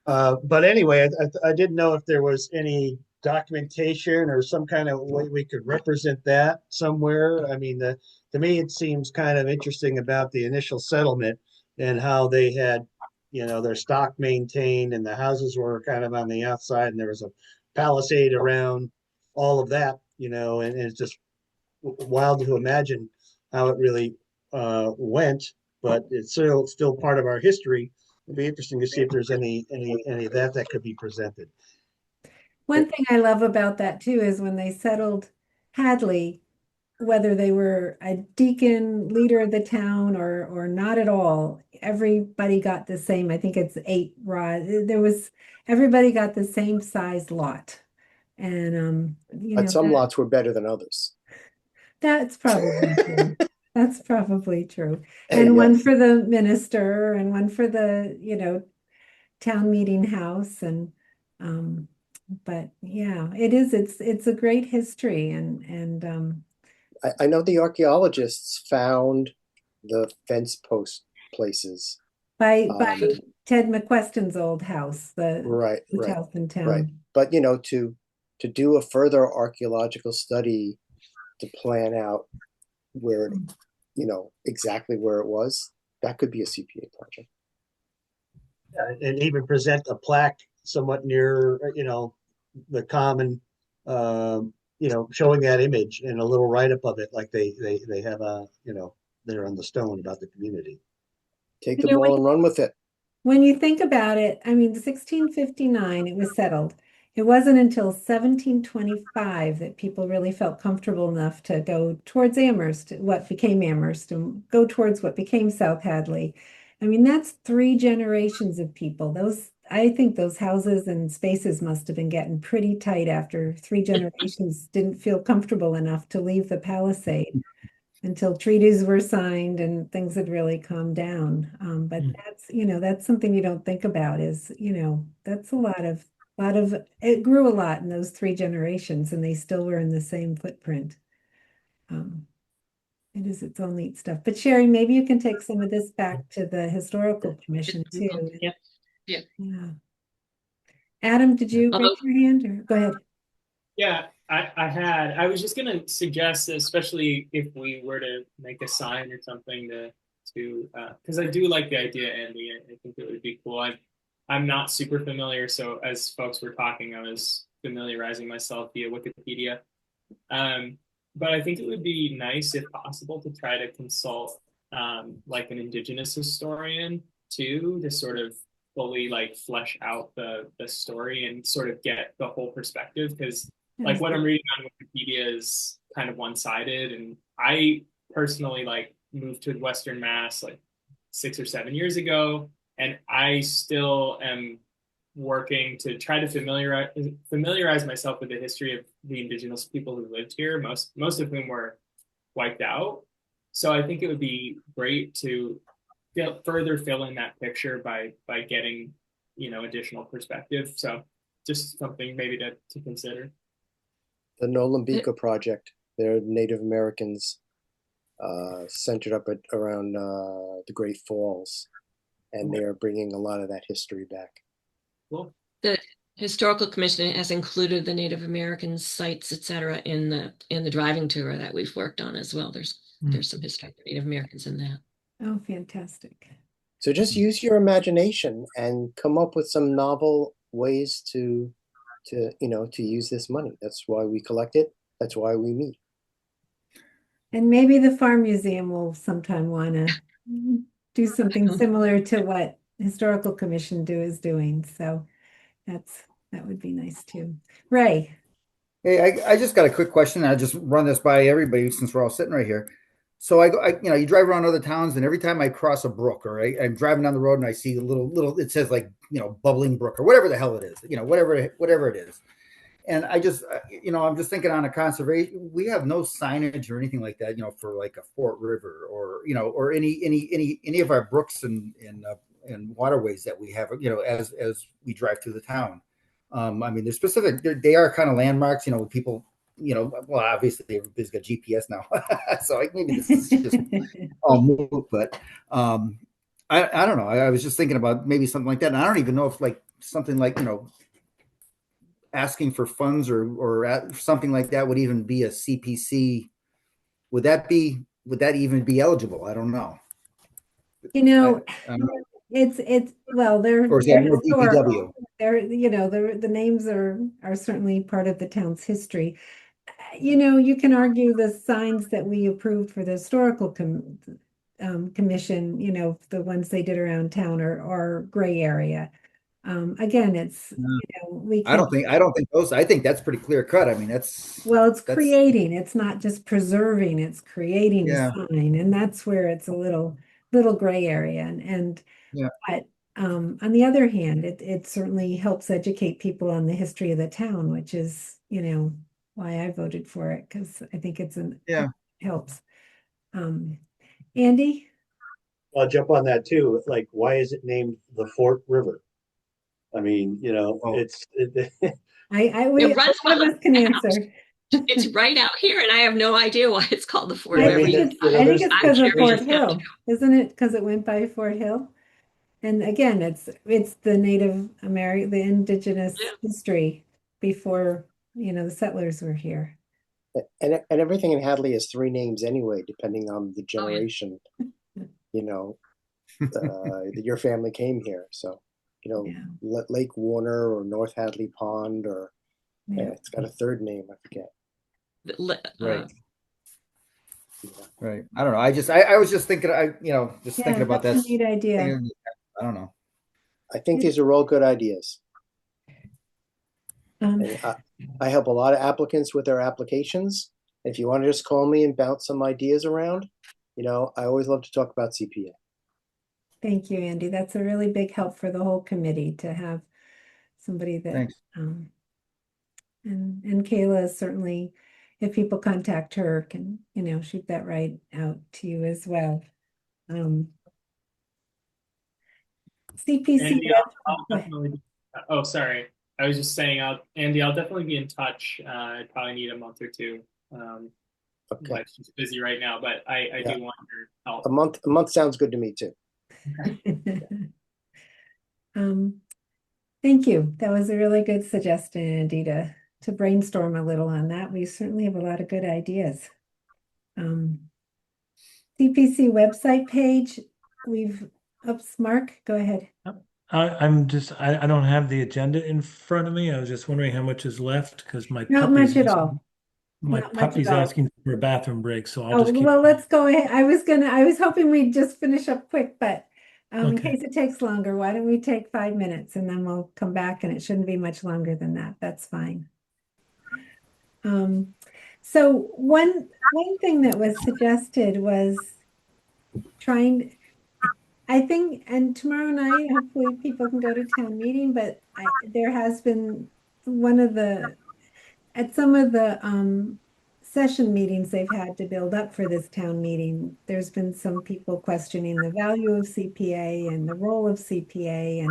but anyway, I didn't know if there was any documentation or some kind of way we could represent that somewhere. I mean, to me, it seems kind of interesting about the initial settlement and how they had, their stock maintained and the houses were kind of on the outside and there was a palisade around all of that, and it's just wild to imagine how it really went, but it's still part of our history. It'd be interesting to see if there's any of that could be presented. One thing I love about that too is when they settled Hadley, whether they were a deacon, leader of the town, or not at all, everybody got the same. I think it's 8 rod. Everybody got the same size lot, and But some lots were better than others. That's probably true. That's probably true. And one for the minister, and one for the town meeting house, and but yeah, it's a great history, and I know the archaeologists found the fence post places. by Ted McQuestion's old house, the right house in town. Right. But to do a further archaeological study to plan out where exactly where it was, that could be a CPA project. And even present a plaque somewhat near the common, showing that image and a little write-up of it, like they have there on the stone about the community. Take the ball and run with it. When you think about it, I mean, 1659, it was settled. It wasn't until 1725 that people really felt comfortable enough to go towards Amherst, what became Amherst, and go towards what became South Hadley. I mean, that's 3 generations of people. I think those houses and spaces must have been getting pretty tight after 3 generations didn't feel comfortable enough to leave the Palisade until treaties were signed and things had really calmed down. But that's something you don't think about is, that's a lot of, it grew a lot in those 3 generations and they still were in the same footprint. It is its own neat stuff. But Sherry, maybe you can take some of this back to the Historical Commission too. Yeah. Yeah. Adam, did you raise your hand or go ahead? Yeah, I was just gonna suggest, especially if we were to make a sign or something to because I do like the idea, Andy. I think it would be cool. I'm not super familiar, so as folks were talking, I was familiarizing myself via Wikipedia. But I think it would be nice, if possible, to try to consult like an Indigenous historian too, to sort of fully like flesh out the story and sort of get the whole perspective, because like what I'm reading on Wikipedia is kind of one-sided, and I personally like moved to Western Mass like 6 or 7 years ago, and I still am working to try to familiarize myself with the history of the indigenous people who lived here, most of whom were wiped out. So I think it would be great to further fill in that picture by getting additional perspective. So just something maybe to consider. The Nolambika Project, they're Native Americans centered up around the Great Falls, and they are bringing a lot of that history back. Cool. The Historical Commission has included the Native American sites, etc., in the driving tour that we've worked on as well. There's some history of Native Americans in that. Oh, fantastic. So just use your imagination and come up with some novel ways to use this money. That's why we collect it. That's why we meet. And maybe the Farm Museum will sometime want to do something similar to what Historical Commission is doing. So that would be nice too. Ray. Hey, I just got a quick question. I'll just run this by everybody since we're all sitting right here. so you drive around other towns, and every time I cross a brook, or I'm driving down the road and I see a little, it says like, bubbling brook or whatever the hell it is, whatever it is. And I just, I'm just thinking on a conservation, we have no signage or anything like that, for like a Fort River or, or any of our brooks and waterways that we have, as we drive through the town. I mean, they're specific, they are kind of landmarks, with people, well, obviously everybody's got GPS now. So maybe this is just all moot, but I don't know. I was just thinking about maybe something like that. And I don't even know if like something like, asking for funds or something like that would even be a CPC. Would that even be eligible? I don't know. It's well, they're or is that more historical. DPW? The names are certainly part of the town's history. You can argue the signs that we approved for the historical commission, the ones they did around town are gray area. Again, it's we I don't think those. I think that's pretty clear cut. I mean, it's creating. It's not just preserving. It's creating a sign, and that's where it's a little gray area. And but on the other hand, it certainly helps educate people on the history of the town, which is why I voted for it, because I think it helps. Andy? I'll jump on that too. Like, why is it named the Fort River? I mean, it's. One of us can answer. It's right out here, and I have no idea why it's called the Fort I River. think it's because of Fort Hill, isn't it? Because it went by Fort Hill. And again, it's the Native American, the indigenous history before, the settlers were here. And everything in Hadley has three names anyway, depending on the generation, that your family came here. So, Lake Warner or North Hadley Pond, or it's got a third name, I forget. Right. Right. I don't know. I was just thinking, thinking about that. That's a neat idea. I don't know. I think these are all good ideas. I help a lot of applicants with their applications. If you want to just call me and bounce some ideas around, I always love to talk about CPA. Thank you, Andy. That's a really big help for the whole committee to have somebody that, Thanks. and Kayla is certainly, if people contact her, can, shoot that right out to you as well. CPC. Andy, I'll definitely. Oh, sorry. I was just saying, Andy, I'll definitely be in touch. I probably need a month or two. Okay. Life's just busy right now, but I do want your help. A month sounds good to me too. Thank you. That was a really good suggestion, Andy, to brainstorm a little on that. We certainly have a lot of good ideas. CPC website page, oops, Mark, go ahead. I don't have the agenda in front of me. I was just wondering how much is left, because my Not much at all. My Not much at puppy's all. asking for a bathroom break, so I'll just keep. Well, let's go ahead. I was hoping we'd just finish up quick, but in Okay. case it takes longer, why don't we take 5 minutes and then we'll come back, and it shouldn't be much longer than that. That's fine. So one thing that was suggested was I think, and tomorrow night, hopefully people can go to town meeting, but there has been at some of the session meetings they've had to build up for this town meeting, there's been some people questioning the value of CPA and the role of CPA.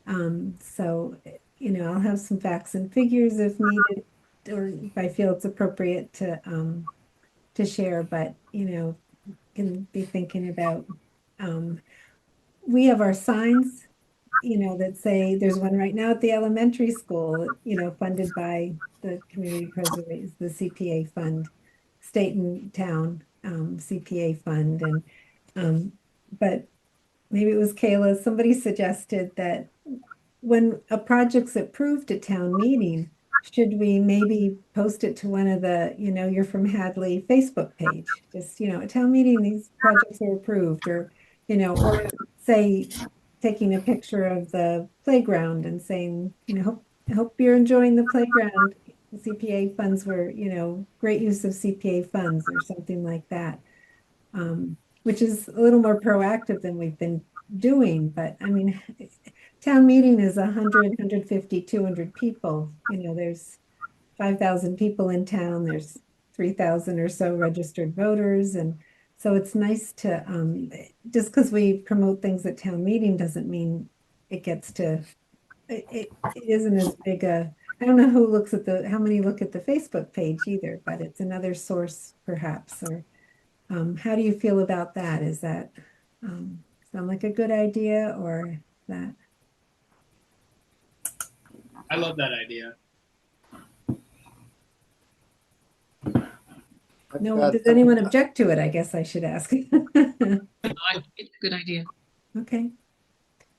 And so, I'll have some facts and figures if needed, or if I feel it's appropriate to share, but, can be thinking about, we have our signs, that say, there's one right now at the elementary school, funded by the community preservation, the CPA fund, state and town CPA fund. And but maybe it was Kayla, somebody suggested that when a project's approved at town meeting, should we maybe post it to one of the, You're from Hadley Facebook page? Just, at town meeting, these projects are approved, or, or say, taking a picture of the playground and saying, I hope you're enjoying the playground. The CPA funds were, great use of CPA funds, or something like that. which is a little more proactive than we've been doing. But I mean, town meeting is 100, 150, 200 people. There's 5,000 people in town. There's 3,000 or so registered voters. And so it's nice to, just because we promote things at town meeting doesn't mean it gets to, it isn't as big I don't know how many look at the Facebook page either, but it's another source perhaps. Or how do you feel about that? Is that sound like a good idea or that? I love that idea. No, does anyone object to it? I guess I should ask. It's a good idea. Okay.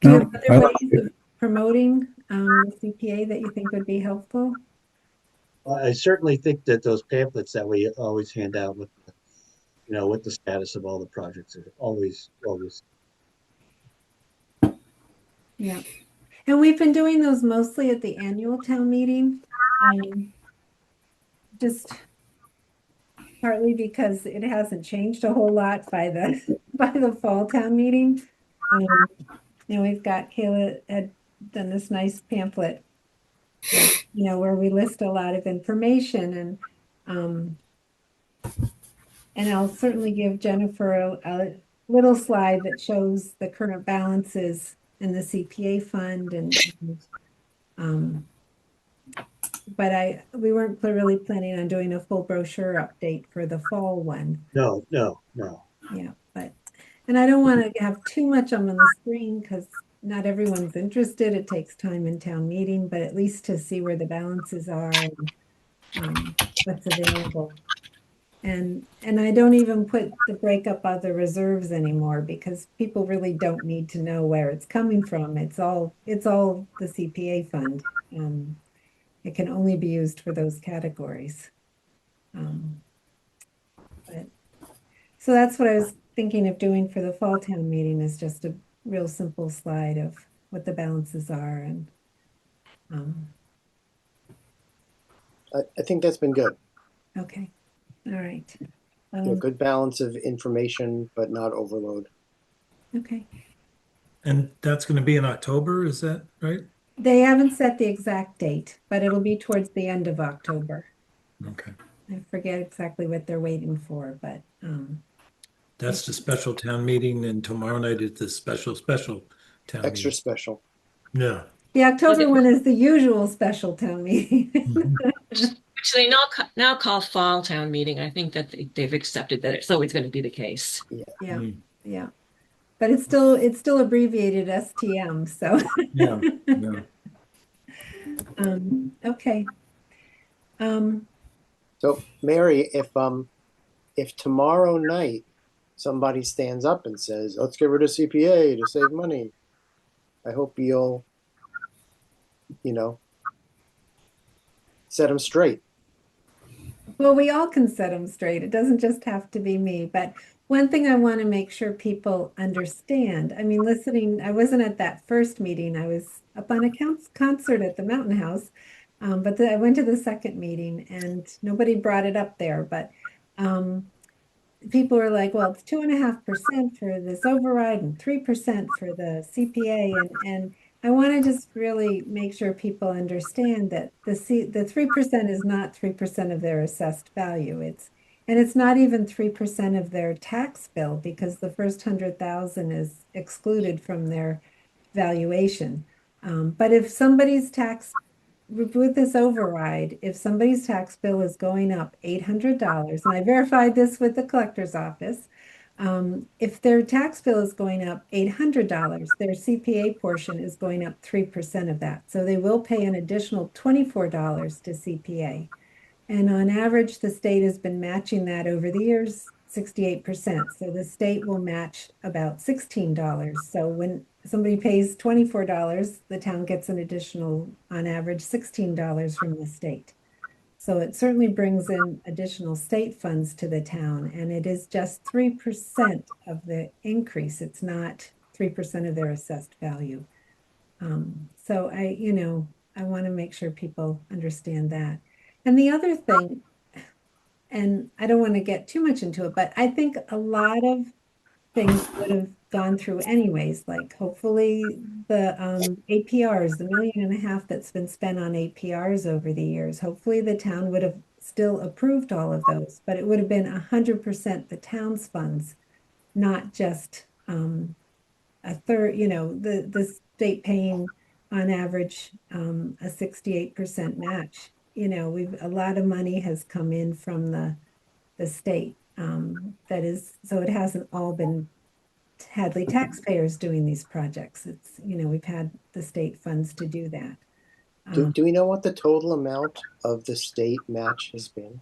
Do you have other ways of promoting the CPA that you think would be helpful? I certainly think that those pamphlets that we always hand out with, with the status of all the projects are always. Yeah. And we've been doing those mostly at the annual town meeting. Just partly because it hasn't changed a whole lot by the fall town meeting. We've got Kayla had done this nice pamphlet, where we list a lot of information and I'll certainly give Jennifer a little slide that shows the current balances in the CPA fund but we weren't really planning on doing a full brochure update for the fall one. No. Yeah, and I don't want to have too much on the screen because not everyone's interested. It takes time in town meeting, but at least to see where the balances are and what's available. And I don't even put the breakup of the reserves anymore because people really don't need to know where it's coming from. It's all the CPA fund. It can only be used for those categories. So that's what I was thinking of doing for the fall town meeting is just a real simple slide of what the balances are and I think that's been good. okay. All right. Good balance of information, but not overload. Okay. And that's going to be in October, is that right? They haven't set the exact date, but it'll be towards the end of October. Okay. I forget exactly what they're waiting for, but that's the special town meeting, and tomorrow night is the special town Extra meeting. special. Yeah. the October one is the usual special town meeting. Which they now call fall town meeting. I think that they've accepted that it's always going to be the case. Yeah. Yeah. But it's still abbreviated STM, so Yeah. okay. So Mary, if tomorrow night somebody stands up and says, let's get rid of CPA to save money, I hope you'll, set them straight. Well, we all can set them straight. It doesn't just have to be me. But one thing I want to make sure people understand, I mean, I wasn't at that first meeting. I was up on a concert at the Mountain House. But I went to the second meeting and nobody brought it up there. But people were like, well, it's 2.5% for this override and 3% for the CPA. And I want to just really make sure people understand that the 3% is not 3% of their assessed value. It's not even 3% of their tax bill because the first 100,000 is excluded from their valuation. But if somebody's with this override, if somebody's tax bill is going up $800, and I verified this with the collector's office, if their tax bill is going up $800, their CPA portion is going up 3% of that. So they will pay an additional $24 to CPA. And on average, the state has been matching that over the years, 68%. So the state will match about $16. So when somebody pays $24, the town gets an additional, on average, $16 from the state. So it certainly brings in additional state funds to the town, and it is just 3% of the increase. It's not 3% of their assessed value. So I want to make sure people understand that. And the other thing, and I don't want to get too much into it, but I think a lot of things would have gone through anyways, like hopefully the APRs, the $1.5 million that's been spent on APRs over the years, hopefully the town would have still approved all of those, but it would have been 100% the town's funds, not just a third, the state paying on average a 68% match. A lot of money has come in from the state. That is, so it hasn't all been Hadley taxpayers doing these projects. It's, we've had the state funds to do that. Do we know what the total amount of the state match has been?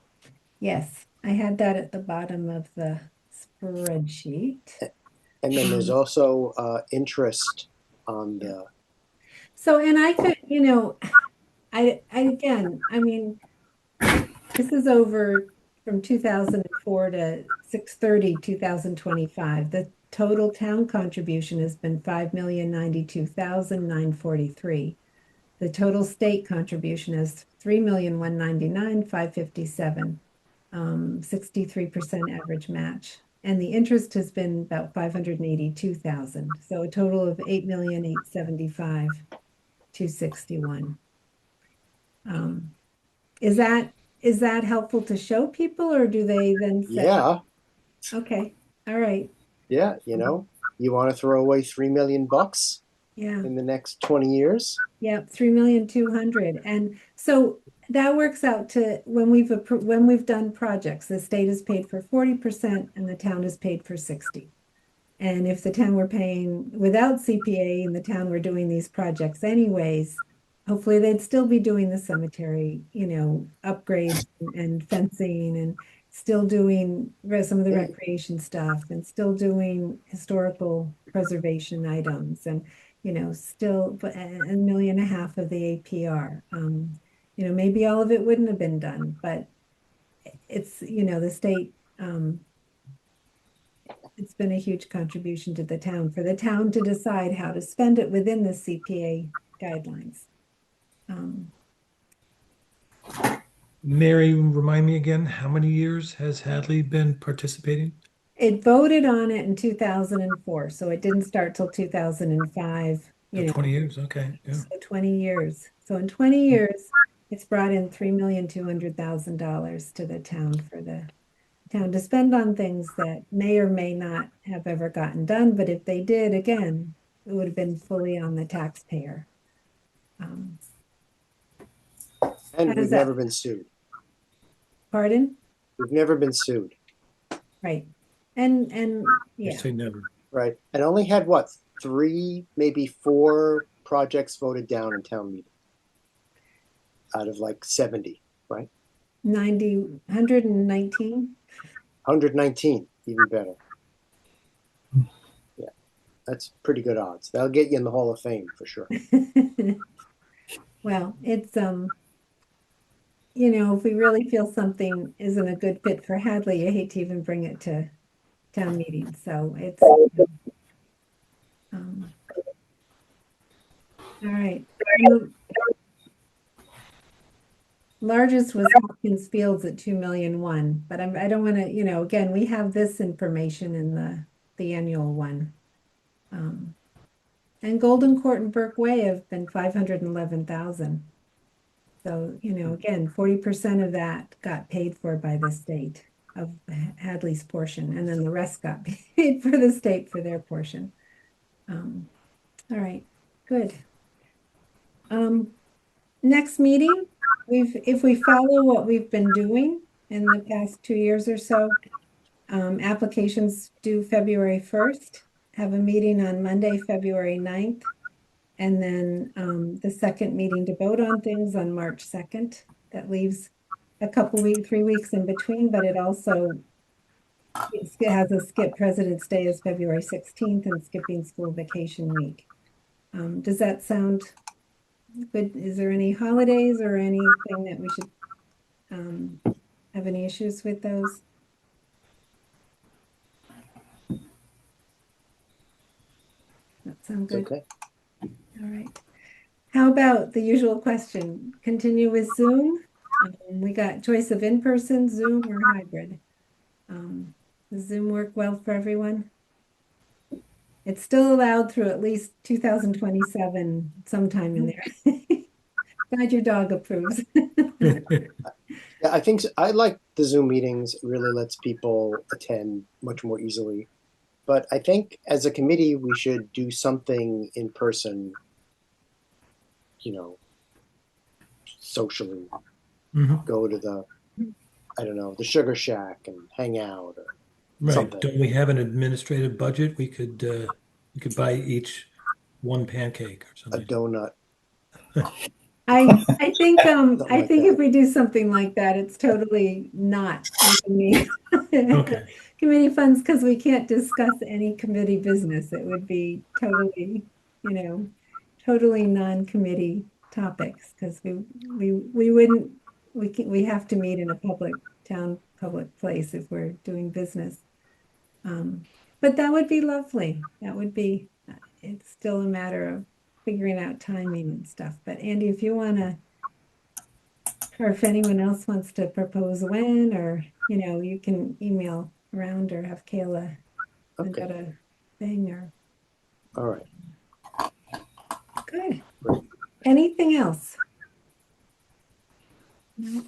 Yes, I had that at the bottom of the spreadsheet. And then there's also interest on the. So, and I could, I mean, this is over from 2004 to 6/30/2025. The total town contribution has been 5,092,943. The total state contribution is 3,199,557, 63% average match. And the interest has been about 582,000. So a total of 8,875,261. Is that helpful to show people, or do they then say, Yeah. Okay, all right. Yeah, you want to throw away $3 million Yeah. in the next 20 years? Yep, 3,200,000. And so that works out to when we've done projects, the state is paid for 40% and the town is paid for 60. And if the town were paying without CPA and the town were doing these projects anyways, hopefully they'd still be doing the cemetery, upgrades and fencing and still doing some of the recreation stuff and still doing historical preservation items and, still $1.5 million of the APR. Maybe all of it wouldn't have been done, but it's, the state, it's been a huge contribution to the town for the town to decide how to spend it within the CPA guidelines. Mary, remind me again, how many years has Hadley been participating? It voted on it in 2004, so it didn't start till 2005. 20 years, okay. Yeah. So 20 years. So in 20 years, it's brought in $3,200,000 to the town for the town to spend on things that may or may not have ever gotten done, but if they did, again, it would have been fully on the taxpayer. And we've never been sued. Pardon? We've never been sued. Right. And You yeah. say never. Right. And only had what, 3, maybe 4 projects voted down in town meeting out of like 70, right? 119. 119, even better. Yeah, that's pretty good odds. That'll get you in the Hall of Fame for sure. Well, it's if we really feel something isn't a good fit for Hadley, you hate to even bring it to town meeting. So it's all right. Largest was Hopkins Fields at 2,000,001, but I don't want to, again, we have this information in the annual one. And Golden Court and Burke Way have been 511,000. So, again, 40% of that got paid for by the state of Hadley's portion, and then the rest got paid for the state for their portion. All right, good. Next meeting, if we follow what we've been doing in the past 2 years or so, applications due February 1st, have a meeting on Monday, February 9th, and then the second meeting to vote on things on March 2nd. That leaves a couple 3 weeks in between, but it also has a skip President's Day as February 16th and skipping school vacation week. Does that sound good? Is there any holidays or anything that we should have any issues with those? That sound good? Okay. All right. How about the usual question? Continue with Zoom We got choice of in-person, Zoom, or hybrid. Does Zoom work well for everyone? It's still allowed through at least 2027, sometime in there. Glad your dog approves. Yeah, I think I like the Zoom meetings. It really lets people attend much more easily. But I think as a committee, we should do something in person, socially. Go to I don't know, the Sugar Shack and hang out or Right. something. Don't we have an administrative budget? We could buy each one pancake or A something. donut. I think like if we do something like that, it's totally not within the Okay. committee funds because we can't discuss any committee business. It would be totally, totally non-committee topics because we wouldn't we have to meet in a public place if we're doing business. But that would be lovely. That would be. It's still a matter of figuring out timing and stuff. But Andy, if you want to. Or if anyone else wants to propose when, or, you can email around or have Kayla send out a thing or. All right. Good. Anything else? No.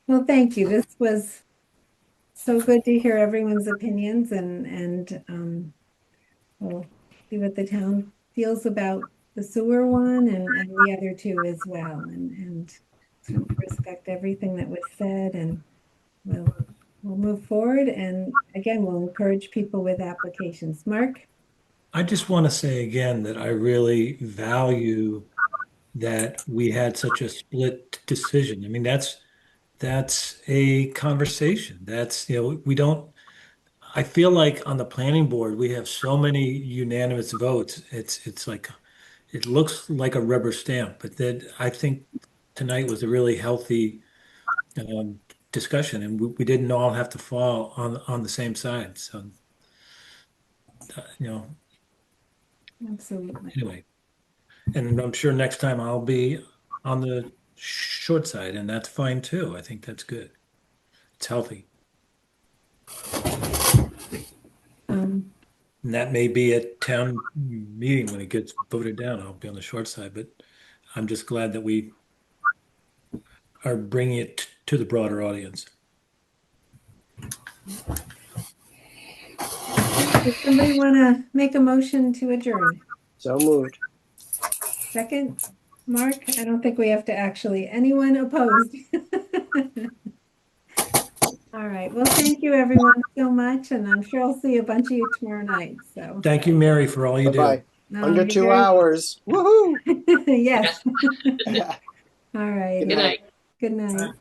Well, thank you. This was so good to hear everyone's opinions and we'll see what the town feels about the sewer one and the other two as well. And respect everything that was said and we'll move forward. And again, we'll encourage people with applications. Mark? I just want to say again that I really value that we had such a split decision. I mean, that's a conversation. We don't, I feel like on the planning board, we have so many unanimous votes. It's like, it looks like a rubber stamp, but that I think tonight was a really healthy discussion, and we didn't all have to fall on the same side. So, Absolutely. anyway, and I'm sure next time I'll be on the short side, and that's fine too. I think that's good. It's healthy. And that may be a town meeting when it gets voted down. I'll be on the short side, but I'm just glad that we are bringing it to the broader audience. Does somebody want to make a motion to adjourn? So moved. Second, Mark? I don't think we have to actually, anyone opposed? All right. Well, thank you everyone so much. And I'm sure I'll see a bunch of you tomorrow night. So Thank you, Mary, for all you Bye-bye. do. Under you're 2 very hours. Woohoo! Yes. All right. Good night. Good night.